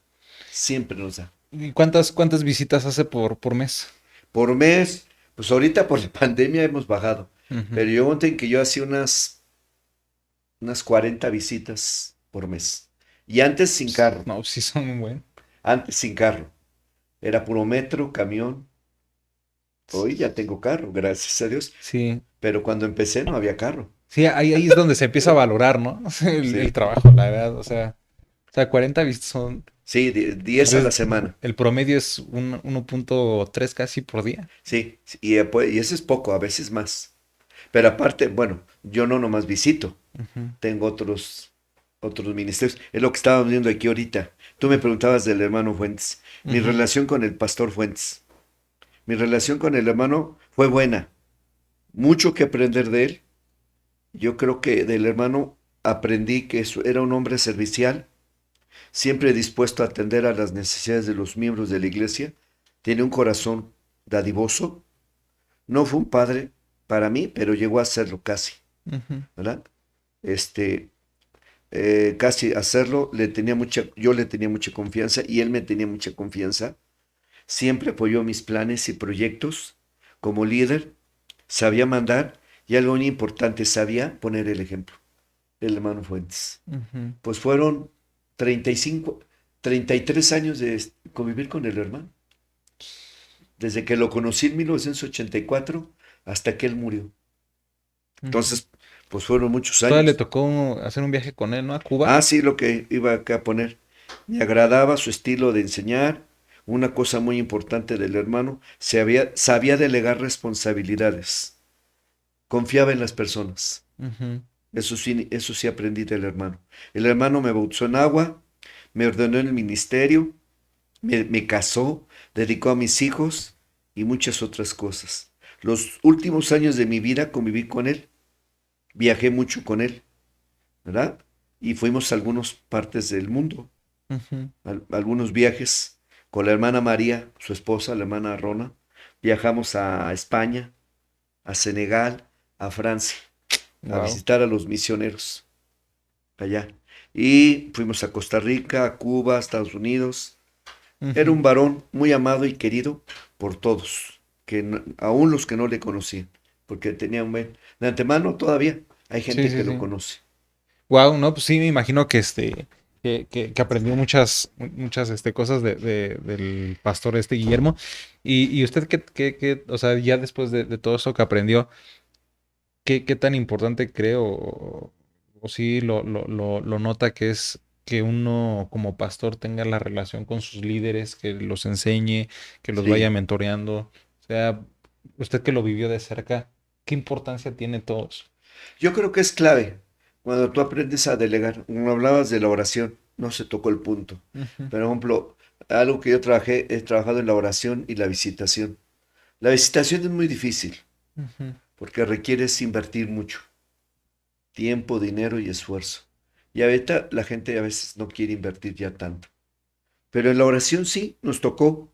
siempre nos da. ¿Y cuántas visitas hace por mes? Por mes, pues ahorita por la pandemia hemos bajado, Ujú. pero yo conté que yo hacía unas 40 visitas por mes. Y antes sin carro, No, sí son un buen. antes sin carro. Era puro metro, camión. Hoy ya tengo carro, gracias a Dios. Sí, Pero cuando empecé no había carro. sí, ahí es donde se empieza a valorar, ¿no? El Sí, trabajo, la verdad. O sea, 40 visitas son, sí, pues 10 a la semana. el promedio es 1.3 casi por día. Sí, sí, y eso es poco, a veces más. Pero aparte, bueno, yo no nomás visito, Ujú, tengo otros ministerios. Es lo que estábamos viendo aquí ahorita. Tú me preguntabas del hermano Fuentes. Mi ujú, relación con el pastor Fuentes. Mi relación con el hermano fue buena. Mucho que aprender de él. Yo creo que del hermano aprendí que era un hombre servicial, siempre dispuesto a atender a las necesidades de los miembros de la iglesia. Tiene un corazón dadivoso. No fue un padre para mí, pero llegó a serlo casi, ujú, ¿verdad? Este, casi hacerlo, yo le tenía mucha confianza y él me tenía mucha confianza. Siempre apoyó mis planes y proyectos como líder, sabía mandar y algo muy importante, sabía poner el ejemplo, el hermano Fuentes. ujú. Pues fueron 35, 33 años de convivir con el hermano, desde que lo conocí en 1984 hasta que él murió. Ujú. Entonces, pues fueron muchos Todavía le años. tocó hacer un viaje con él, ¿no? A Cuba. Ah, sí, lo que iba acá a poner. Me agradaba su estilo de enseñar. Una cosa muy importante del hermano, sabía delegar responsabilidades. Confiaba en las personas. Ujú, Eso sí aprendí del hermano. El hermano me bautizó en agua, me ordenó en el ministerio, me casó, dedicó a mis hijos y muchas otras cosas. Los últimos años de mi vida conviví con él, viajé mucho con él, ¿verdad? Y fuimos a algunas partes del mundo, ujú. algunos viajes con la hermana María, su esposa, la hermana Rona. Viajamos a España, a Senegal, a Francia, a Wow. visitar a los misioneros allá. Y fuimos a Costa Rica, a Cuba, a Estados Unidos. Era Ujú. un varón muy amado y querido por todos, aún los que no le conocían, porque tenía un buen... De antemano todavía hay Sí, gente que sí, lo sí. conoce. Wow, no, pues sí, me imagino que que aprendió muchas cosas del pastor Guillermo. Y usted o sea, ya después de todo eso que aprendió, ¿qué tan importante cree o sí lo nota que es que uno como pastor tenga la relación con sus líderes, que los enseñe, que los vaya Sí, mentoreando? O sea, usted que lo vivió de cerca, ¿qué importancia tiene todos? yo creo que es clave cuando tú aprendes a delegar. Como hablabas de la oración, no se tocó el punto. Ujú, Por ejemplo, algo que he trabajado en la oración y la visitación. La visitación es muy difícil ujú. porque requieres invertir mucho tiempo, dinero y esfuerzo. Y ahorita la gente a veces no quiere invertir ya tanto. Pero en la oración sí, nos tocó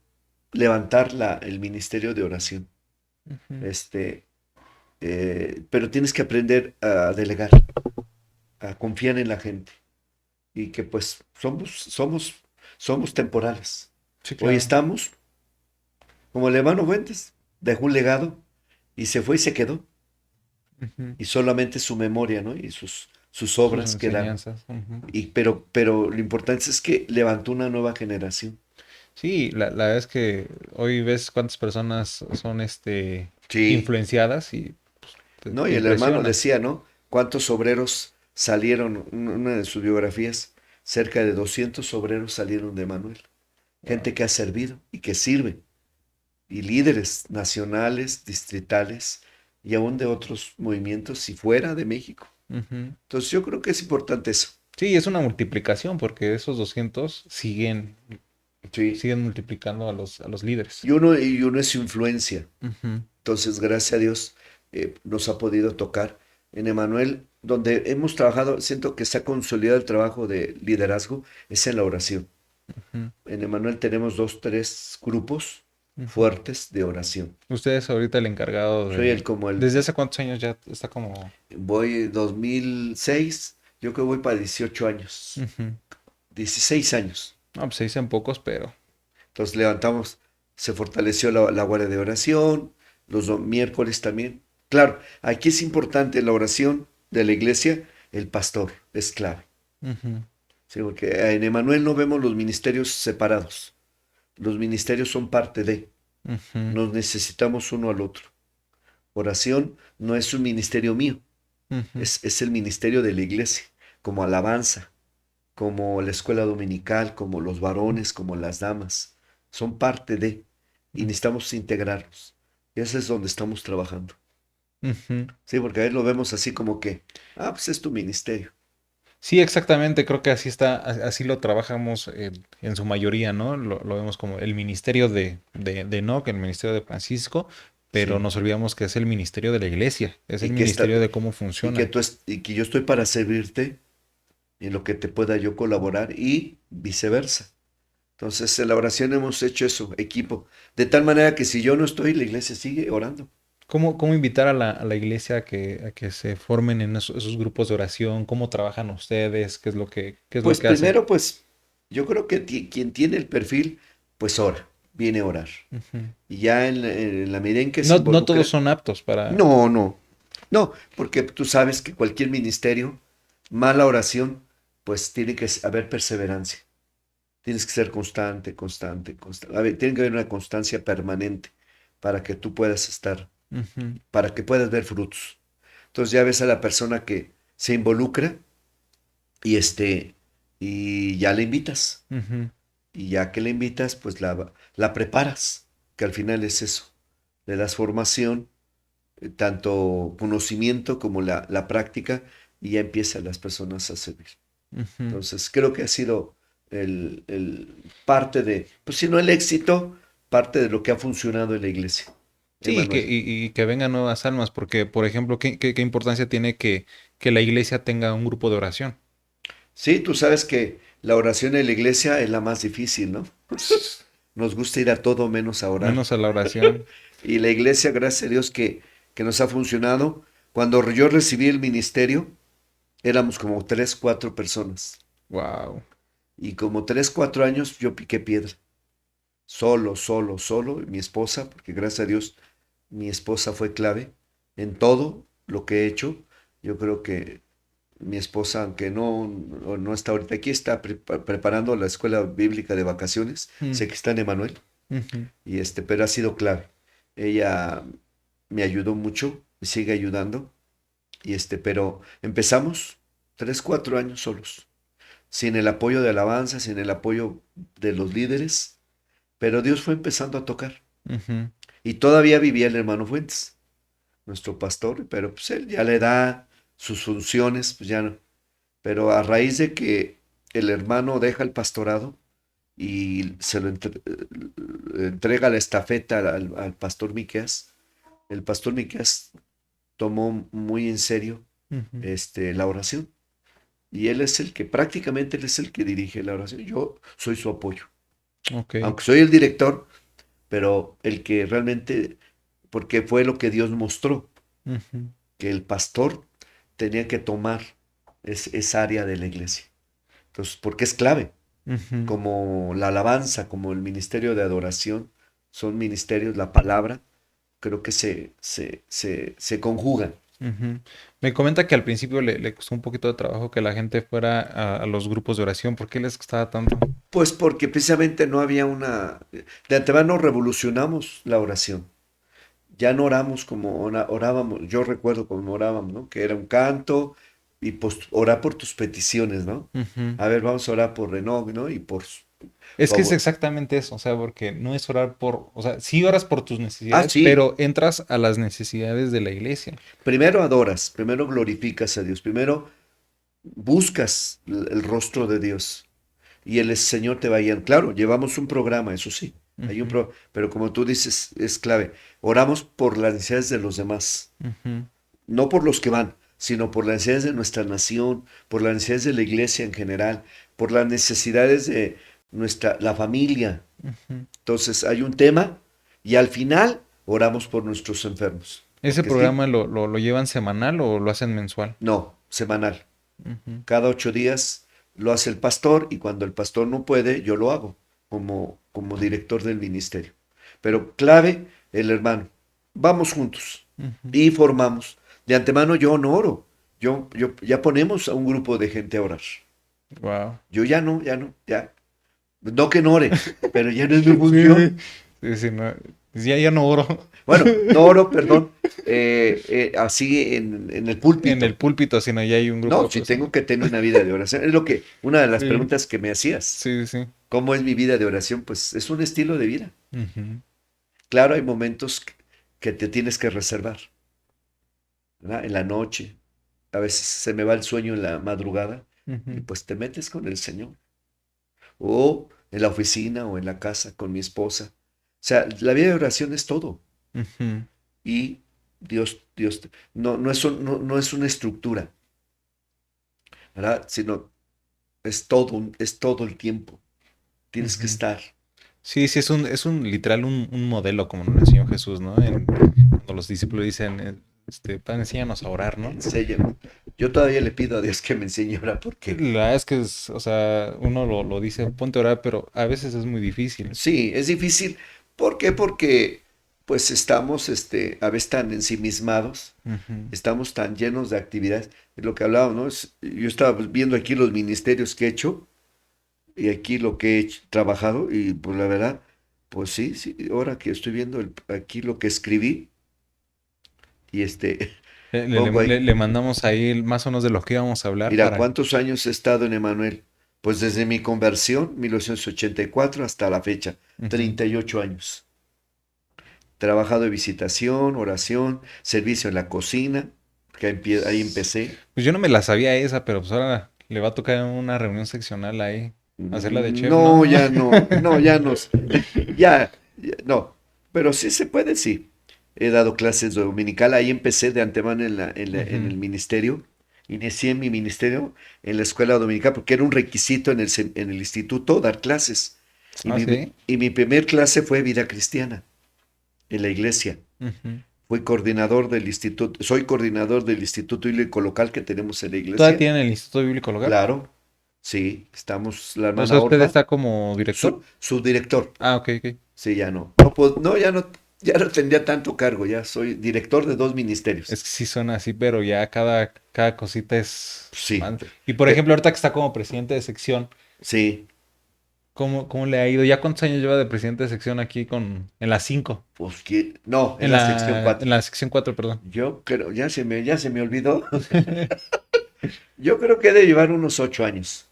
levantar el ministerio de oración. Ujú. Este, pero tienes que aprender a delegar, a confiar en la gente y que pues somos temporales. Sí, Hoy claro. estamos como el hermano Fuentes, dejó un legado y se fue y se quedó. Ujú. Y solamente su memoria, ¿no? Y sus Sus obras quedaron. enseñanzas. Ujú. Pero lo importante es que levantó una nueva generación. Sí, la verdad es que hoy ves cuántas personas son Sí, influenciadas y te, ¿no? Y te el hermano impresiona. decía, ¿no? ¿Cuántos obreros salieron? Una de sus biografías. cerca de 200 obreros salieron de Emanuel. Wow. Gente que ha servido y que sirve. Y líderes nacionales, distritales y aún de otros movimientos y fuera de México. Ujú. Entonces yo creo que es importante eso. Sí, es una multiplicación porque esos 200 Sí. siguen multiplicando a los líderes. Y uno es su influencia. Ujú, Entonces, gracias a Dios, nos ha podido tocar. En Emanuel, donde hemos trabajado, siento que se ha consolidado el trabajo de liderazgo, es en la oración. ujú, En Emanuel tenemos dos, tres grupos ujú. fuertes de oración. Usted es ahorita el encargado Soy de... ¿Desde hace cuántos años ya está como... voy 2006, yo creo que voy para 18 años, Ujú. 16 años. No, pues se dicen pocos, pero... Entonces levantamos, se fortaleció la guardia de oración, los miércoles también. Claro, aquí es importante la oración de la iglesia, el pastor es clave. Ujú, Sí, porque en Emanuel no vemos los ministerios separados. Los ministerios son parte de. ujú, Nos necesitamos uno al otro. Oración no es un ministerio mío, ujú, es el ministerio de la iglesia, como alabanza, como la escuela dominical, como los varones, como las damas. Son parte de. Y necesitamos integrarnos. Y ese es donde estamos trabajando. ujú. Sí, porque a veces lo vemos así como que, pues es tu ministerio. Sí, exactamente, creo que así está, así lo trabajamos en su mayoría, ¿no? Lo vemos como el ministerio de Enoch, el ministerio de Francisco, pero Sí. nos olvidamos que es el ministerio de la iglesia, es el Y que está, ministerio de cómo y que funciona. y que yo estoy para servirte en lo que te pueda yo colaborar y viceversa. Entonces, en la oración hemos hecho eso, equipo. De tal manera que si yo no estoy, la iglesia sigue orando. ¿Cómo invitar a a la iglesia a que se formen en esos grupos de oración? ¿Cómo trabajan ustedes? Qué es lo Pues que hacen? primero, pues yo creo que quien tiene el perfil, pues ora, viene a orar. Ujú. Y ya en la medida en que se No, no todos involucra, son aptos para... no, no, no, porque tú sabes que cualquier ministerio, mala oración, pues tiene que haber perseverancia. Tienes que ser constante, constante, constante. A ver, tiene que haber una constancia permanente para que tú puedas estar, Ujú, para que puedas ver frutos. Entonces ya ves a la persona que se involucra y y ya la invitas. ujú, Y ya que la invitas, pues la preparas, que al final es eso. Le das formación, tanto conocimiento como la práctica, y ya empiezan las personas a servir. ujú. Entonces, creo que ha sido parte de, pues si no el éxito, parte de lo que ha funcionado en la iglesia. Sí, Emanuel. y que vengan nuevas almas, porque, por ejemplo, qué importancia tiene que la iglesia tenga un grupo de oración? Sí, tú sabes que la oración en la iglesia es la más difícil, ¿no? Nos gusta ir a todo menos a orar. Menos a la oración. Y la iglesia, gracias a Dios que nos ha funcionado. Cuando yo recibí el ministerio, éramos como tres, cuatro personas. Wow. Y como tres, cuatro años yo piqué piedra. Solo, solo, solo. Y mi esposa, porque gracias a Dios mi esposa fue clave en todo lo que he hecho. Yo creo que mi esposa, aunque no está ahorita aquí, está preparando la escuela bíblica de vacaciones. Sé que está en Emanuel. Pero ha sido clave. Ella me ayudó mucho, me sigue ayudando. Pero empezamos tres, cuatro años solos, sin el apoyo de alabanza, sin el apoyo de los líderes, pero Dios fue empezando a tocar. Y todavía vivía el hermano Fuentes, nuestro pastor, pero pues él ya le da sus funciones, pues ya no. Pero a raíz de que el hermano deja el pastorado y entrega la estafeta al pastor Miqueas, el pastor Miqueas tomó muy en serio la oración. Y él es el que, prácticamente él es el que dirige la oración. Yo soy su apoyo. Ok. Aunque soy el director, pero el que realmente, porque fue lo que Dios mostró, Ujú, que el pastor tenía que tomar esa área de la iglesia. Entonces, porque es clave, ujú, como la alabanza, como el ministerio de adoración, son ministerios, la palabra, creo que se conjugan. ujú. Me comenta que al principio le costó un poquito de trabajo que la gente fuera a los grupos de oración. ¿Por qué les costaba tanto? Pues porque precisamente no había de antemano revolucionamos la oración. Ya no oramos como orábamos, yo recuerdo como orábamos, ¿no? Que era un canto, y pues orar por tus peticiones, ¿no? Ujú. A ver, vamos a orar por Renault, ¿no? Y por Es que es favor. exactamente eso, o sea, porque no es orar por, o sea, sí oras por tus Ah, necesidades, sí. pero entras a las necesidades de la iglesia. Primero adoras, primero glorificas a Dios, primero buscas el rostro de Dios y el Señor te va guiando. Claro, llevamos un programa, eso sí, Ujú, pero como tú dices, es clave. Oramos por las necesidades de los demás, ujú, no por los que van, sino por las necesidades de nuestra nación, por las necesidades de la iglesia en general, por las necesidades de la familia. ujú. Entonces hay un tema y al final oramos por nuestros enfermos. ¿Ese Porque sí, programa lo llevan semanal o lo hacen mensual? no, semanal. Ujú. Cada 8 días lo hace el pastor y cuando el pastor no puede, yo lo hago como director del ministerio. Pero clave, el hermano. Vamos juntos Ujú. y formamos. De antemano yo no oro. Yo ya ponemos a un grupo de gente a orar. Wow. Yo ya no, ya no, ya. No que no ore, pero ya no es mi Sí, sí. función. Sí, sí, no, ya no oro. Bueno, no oro, perdón, así en el En el púlpito. púlpito, sino ya hay un grupo No, de si personas. tengo que tener una vida de oración. Es lo que, una de las Sí, preguntas que me hacías. sí, sí. ¿Cómo es mi vida de oración? Pues es un estilo de vida. Ujú, Claro, hay momentos que te tienes que reservar, ¿verdad? En la noche, a veces se me va el sueño en la madrugada y ujú, pues te metes con el Señor. O en la oficina o en la casa con mi esposa. O sea, la vida de oración es todo. ujú, Y Dios, no es una estructura, ¿verdad? Sino es todo el tiempo. Tienes que ujú. estar. Sí, sí, es un literal un modelo como nos enseñó Jesús, ¿no? Cuando los discípulos dicen, Padre, enséñanos a orar, ¿no? Enséñame. Yo todavía le pido a Dios que me enseñe ahora porque La verdad es que o sea, uno lo dice, ponte a orar, pero a veces es muy difícil. sí, es difícil. ¿Por qué? Porque pues estamos a veces tan ensimismados, Ujú. estamos tan llenos de actividades. Es lo que hablábamos, ¿no? Yo estaba viendo aquí los ministerios que he hecho y aquí lo que trabajado y pues la verdad, pues sí, sí, ahora que estoy viendo aquí lo que escribí y Le, le- pongo le- ahí, le mandamos ahí más o menos de lo que íbamos a hablar mira, para... ¿cuántos años he estado en Emanuel? Pues desde mi conversión, 1984, hasta la fecha, Ujú. 38 años. Trabajado de visitación, oración, servicio en la cocina, que ahí empecé. Pues yo no me la sabía esa, pero pues ahora le va a tocar en una reunión seccional ahí, hacerla de chef, ¿no? No, ya no, no, ya no, no, pero sí se puede, sí. He dado clases de dominical, ahí empecé de antemano en Ujú. el ministerio. Inicié mi ministerio en la escuela dominical porque era un requisito en el instituto dar clases. Y Ah, sí. y mi primer clase fue vida cristiana en la iglesia. Ujú. Fui coordinador del instituto, soy coordinador del instituto bíblico local que tenemos en la ¿Todavía iglesia. tienen el Instituto Bíblico local? Claro, sí, estamos la O sea, hermana ¿usted Orfa, está como director? subdirector. Ah, ok, ok. Sí, ya no. No, ya no tendría tanto cargo, ya soy director de 2 ministerios. Es que sí suena así, pero ya cada cosita es... Sí, Y por pe- ejemplo, ahorita que está como presidente de sección, sí, ¿cómo le ha ido? ¿Ya cuántos años lleva de presidente de sección aquí en la 5? pues que, no, en En la sección la, en 4. la sección 4, perdón. Yo creo, ya se me olvidó. Yo creo que he de llevar unos 8 años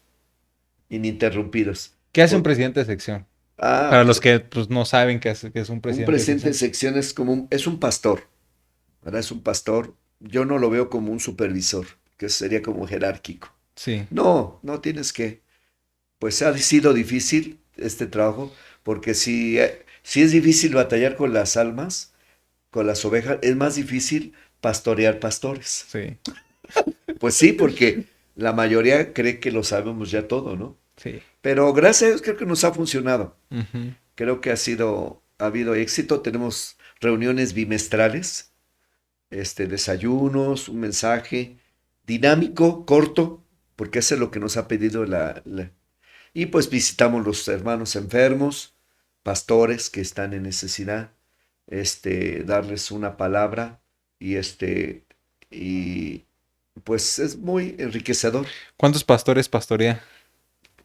ininterrumpidos. ¿Qué hace un Por- presidente de sección? ah, Para pues los que pues, no saben qué es un un presidente de presidente de sección. sección es como es un pastor, ¿verdad? Es un pastor. Yo no lo veo como un supervisor, que sería como jerárquico. Sí. No, no tienes que. Pues ha sido difícil este trabajo, porque si es difícil batallar con las almas, con las ovejas, es más difícil pastorear pastores. Sí, Pues sí, porque la mayoría cree que lo sabemos ya todo, ¿no? sí. Pero gracias a Dios creo que nos ha funcionado. Ujú. Creo que ha habido éxito. Tenemos reuniones bimestrales, desayunos, un mensaje dinámico, corto, porque eso es lo que nos ha pedido y pues visitamos los hermanos enfermos, pastores que están en necesidad, darles una palabra y y pues es muy enriquecedor. ¿Cuántos pastores pastorea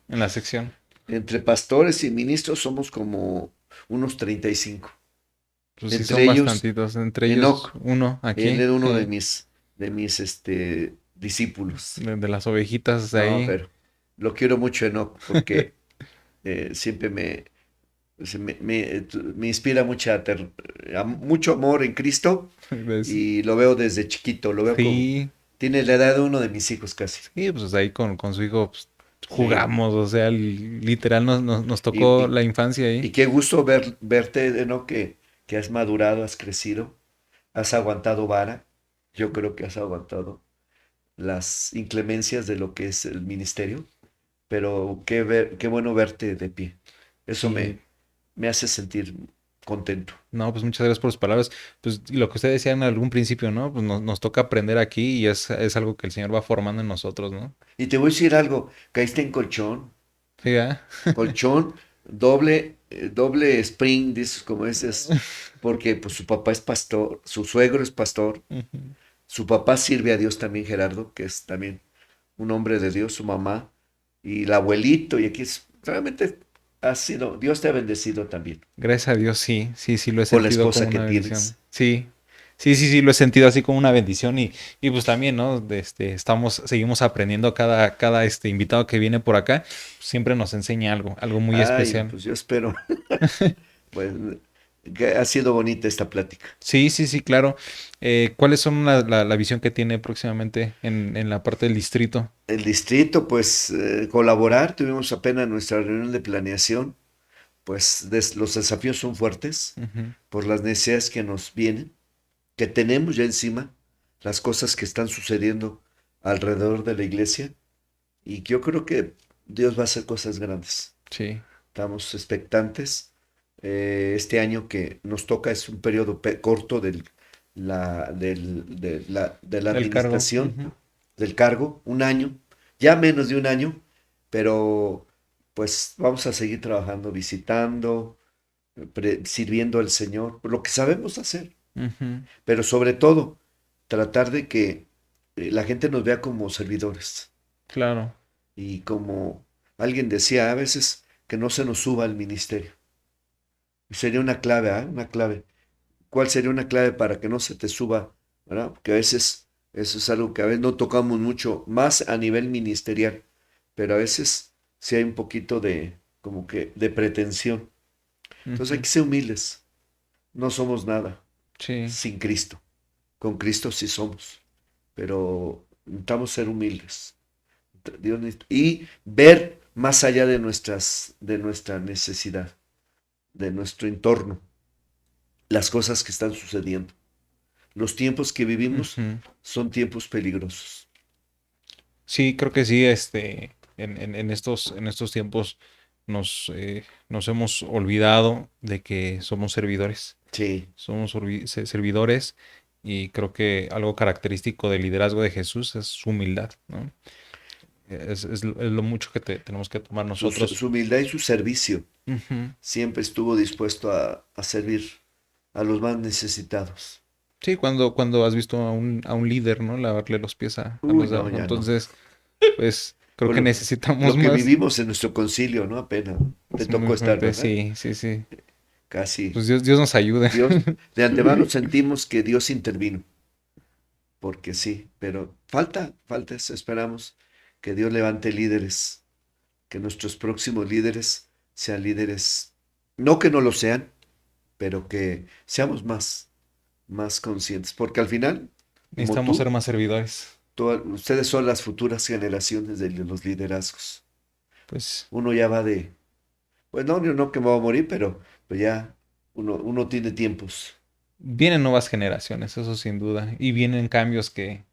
en la sección? Entre pastores y ministros somos como unos 35. Pues sí, Entre son ellos, bastantitos. Entre ellos, Enoch, uno él aquí. era uno Sí. de mis discípulos. De las ovejitas de No, ahí. pero lo quiero mucho, Enoch, porque siempre me inspira mucho amor en Cristo ¿Ves? y lo veo desde chiquito, lo veo como, Sí, tiene la edad de uno de mis hijos casi. sí, pues ahí con su hijo pues, Sí, jugamos, o sea, literal nos y, tocó y, la infancia y ahí. qué gusto verte, Enoch, que has madurado, has crecido, has aguantado vara. Yo creo que has aguantado las inclemencias de lo que es el ministerio, pero qué bueno verte de pie. Eso Sí, me hace sentir contento. no, pues muchas gracias por sus palabras. Pues y lo que usted decía en algún principio, ¿no? Pues nos toca aprender aquí y es algo que el Señor va formando en nosotros, ¿no? Y te voy a decir algo, caíste en colchón, Sí, ¿verdad? colchón, doble spring, dices como es, porque pues su papá es pastor, su suegro es pastor, Ujú. su papá sirve a Dios también, Gerardo, que es también un hombre de Dios, su mamá, y el abuelito, y aquí realmente Dios te ha bendecido también, Gracias a Dios, sí, sí, sí, lo he con la sentido como esposa que una bendición. tienes. Sí, sí, sí, sí, lo he sentido así como una bendición y pues también, ¿no? Seguimos aprendiendo cada invitado que viene por acá, siempre nos enseña algo muy Ay, especial. pues yo espero, pues, que ha sido bonita esta plática. Sí, sí, sí, claro. ¿Cuáles son la visión que tiene próximamente en la parte del distrito? El distrito, pues, colaborar, tuvimos apenas nuestra reunión de planeación, pues los desafíos son fuertes Ujú. por las necesidades que nos vienen, que tenemos ya encima, las cosas que están sucediendo alrededor de la iglesia, y yo creo que Dios va a hacer cosas grandes. Sí, Estamos expectantes. Este año que nos toca es un periodo corto de la del cargo. administración, Ujú. del cargo, un año, ya menos de un año, pero pues vamos a seguir trabajando, visitando, sirviendo al Señor, lo que sabemos hacer, Ujú. pero sobre todo tratar de que la gente nos vea como servidores Claro. y como alguien decía a veces que no se nos suba al ministerio. Sería una clave, ¿ah? Una clave. ¿Cuál sería una clave para que no se te suba? ¿Verdad? Porque a veces eso es algo que a veces no tocamos mucho, más a nivel ministerial, pero a veces sí hay un poquito de, como que, de pretensión. Entonces hay Ujú. que ser humildes. No somos nada Sí. sin Cristo. Con Cristo sí somos, pero necesitamos ser humildes. Y ver más allá de nuestra necesidad, de nuestro entorno, las cosas que están sucediendo. Los tiempos que vivimos Ujú. son tiempos peligrosos. Sí, creo que sí, en estos tiempos nos hemos olvidado de que somos servidores. Sí, Somos servidores y creo que algo característico del liderazgo de Jesús es su humildad, ¿no? Es lo mucho que tenemos que tomar nosotros. su humildad y su servicio. Ujú. Siempre estuvo dispuesto a servir a los más necesitados. Sí, cuando has visto a un líder, ¿no? Lavarle los pies a Uy, los no, demás. ya no. Entonces, pues creo Pues que necesitamos lo que más. vivimos en nuestro concilio, ¿no? Apenas. Te Es muy tocó estar, fuerte, ¿verdad? sí, sí, sí. Casi. Pues Dios nos ayude. Dios, de antemano sentimos que Dios intervino, porque sí, pero falta eso. Esperamos que Dios levante líderes, que nuestros próximos líderes sean líderes, no que no lo sean, pero que seamos más conscientes, porque al final, como Necesitamos ser tú, más servidores. ustedes son las futuras generaciones de los liderazgos. Pues Uno ya va pues no, no que me va a morir, pero pues ya uno tiene tiempos. vienen nuevas generaciones, eso sin duda. Y vienen cambios que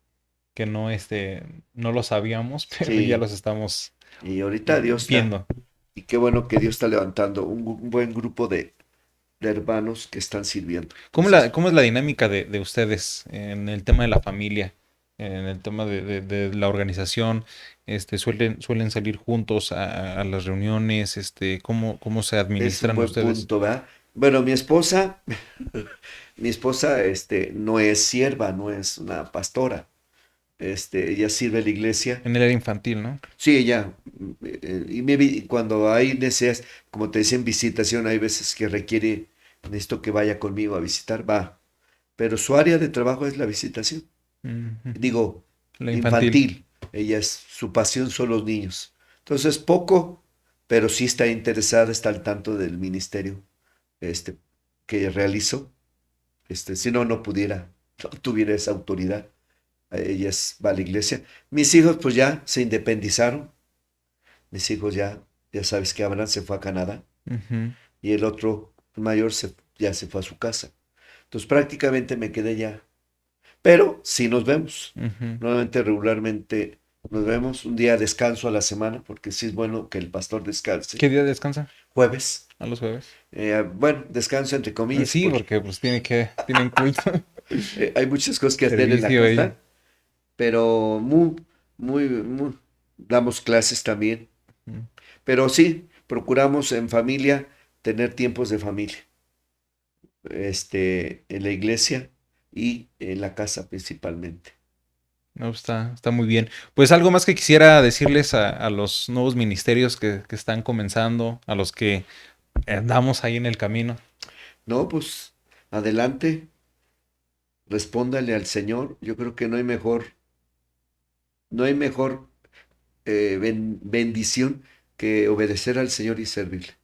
no lo sabíamos, pero ya Sí, los estamos y ahorita Dios está, viendo. y qué bueno que Dios está levantando un buen grupo de hermanos que están sirviendo. ¿Cómo, Eso la, es, cómo es la dinámica de ustedes en el tema de la familia, en el tema de la organización? Suelen salir juntos a las reuniones, ¿cómo se es un administran buen ustedes? punto, ¿verdad? Bueno, mi esposa, no es sierva, no es una pastora. Ella sirve a la iglesia. En el área infantil, ¿no? Sí, ella. Cuando hay necesidades, como te decía en visitación, hay veces que necesito que vaya conmigo a visitar, va. Pero su área de trabajo es la visitación. Ujú. Digo, La infantil. infantil. Ella es, su pasión son los niños. Entonces, poco, pero sí está interesada, está al tanto del ministerio este, que realizo. Si no, no pudiera, no tuviera esa autoridad. Va a la iglesia. Mis hijos, pues ya se independizaron. Mis hijos ya sabes que Abraham se fue a Canadá Ujú, y el otro mayor ya se fue a su casa. Entonces prácticamente me quedé ya. Pero sí nos vemos. ujú. Nuevamente, regularmente nos vemos. Un día descanso a la semana, porque sí es bueno que el pastor descanse. ¿Qué día descansa? Jueves. A los jueves. Bueno, descanso entre comillas, Sí, porque porque pues tienen culto. hay muchas cosas que hacer en la Servicio ahí. casa, pero muy, damos clases también. Mm. Pero sí, procuramos en familia tener tiempos de familia, en la iglesia y en la casa principalmente. No, está muy bien. Pues algo más que quisiera decirles a los nuevos ministerios que están comenzando, a los que andamos ahí en el camino. No, pues adelante, respóndale al Señor. Yo creo que no hay mejor bendición que obedecer al Señor y servirle.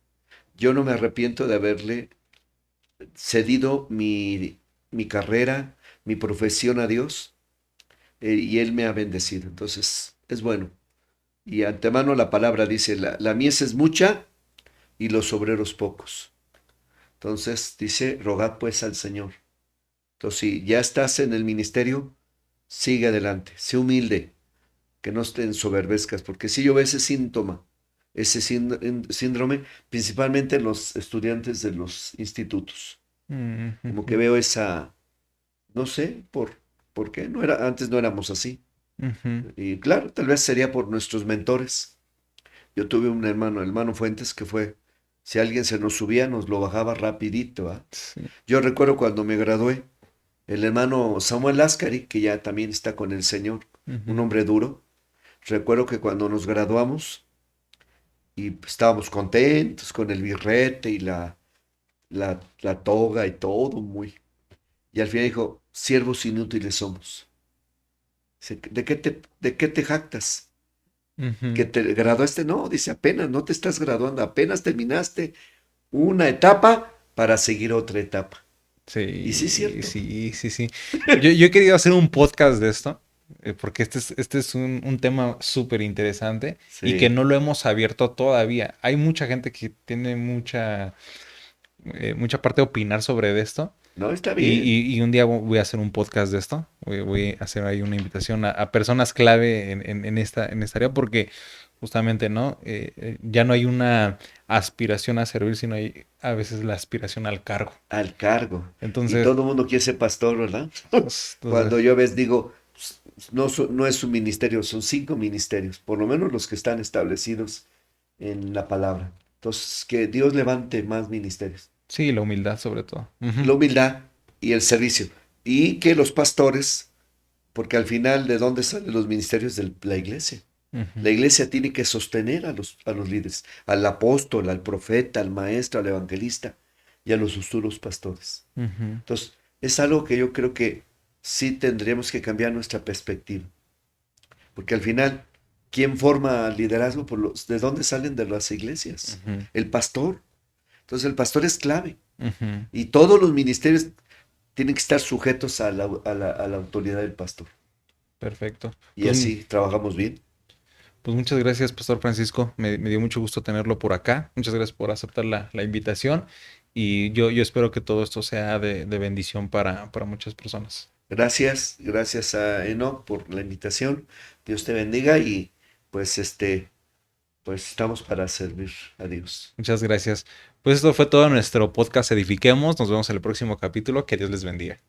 Yo no me arrepiento de haberle cedido mi carrera, mi profesión a Dios, y Él me ha bendecido. Entonces, es bueno. Y antemano la palabra dice, la mies es mucha y los obreros pocos. Entonces dice, rogad pues al Señor. Entonces, si ya estás en el ministerio, sigue adelante, sé humilde, que no te ensoberbezcas, porque si yo veo ese síntoma, ese síndrome, principalmente en los estudiantes de los institutos, Mm, como que ujú, veo esa, no sé, por qué, antes no éramos así. ujú. Y claro, tal vez sería por nuestros mentores. Yo tuve un hermano, el hermano Fuentes, que fue, si alguien se nos subía, nos lo bajaba rapidito, ¿ah? Sí. Yo recuerdo cuando me gradué, el hermano Samuel Lascari, que ya también está con el Señor, un Ujú. hombre duro. Recuerdo que cuando nos graduamos y estábamos contentos con el birrete y la toga y todo muy. Y al final dijo, siervos inútiles somos. Dice, ¿de qué te jactas? ¿Que Ujú. te graduaste? No, dice, apenas no te estás graduando, apenas terminaste una etapa para seguir otra etapa. Y sí es Sí, cierto. sí, sí, sí. Yo he querido hacer un podcast de esto, porque este es un tema súper interesante y que Sí. no lo hemos abierto todavía. Hay mucha gente que tiene mucha parte de opinar sobre esto. No, está Y, bien. y un día voy a hacer un podcast de esto. Voy a hacer ahí una invitación a personas clave en esta área porque justamente, ¿no? Ya no hay una aspiración a servir, sino hay a veces la aspiración al cargo. Al cargo. Y Entonces, todo el mundo quiere ser pastor, ¿verdad? Cuando entonces, yo digo, no, no es un ministerio, son 5 ministerios, por lo menos los que están establecidos en la palabra. Entonces, que Dios levante más ministerios. sí, la humildad sobre todo. Ujú, La humildad y el servicio. Y que los pastores, porque al final, ¿de dónde salen los ministerios de la iglesia? ujú, La iglesia tiene que sostener a los líderes, al apóstol, al profeta, al maestro, al evangelista y a los futuros pastores. ujú. Entonces, es algo que yo creo que sí tendríamos que cambiar nuestra perspectiva, porque al final, ¿quién forma liderazgo? ¿De dónde salen de las iglesias? Ujú, El pastor. Entonces, el pastor es clave ujú. y todos los ministerios tienen que estar sujetos a la autoridad del pastor. Perfecto. Y así trabajamos bien. Pues muchas gracias, Pastor Francisco. Me dio mucho gusto tenerlo por acá. Muchas gracias por aceptar la invitación. Y yo espero que todo esto sea de bendición para muchas personas. Gracias a Enoch por la invitación. Dios te bendiga y pues pues estamos para servir a Dios. Muchas gracias. Pues esto fue todo nuestro podcast Edifiquemos. Nos vemos en el próximo capítulo. Que Dios les bendiga.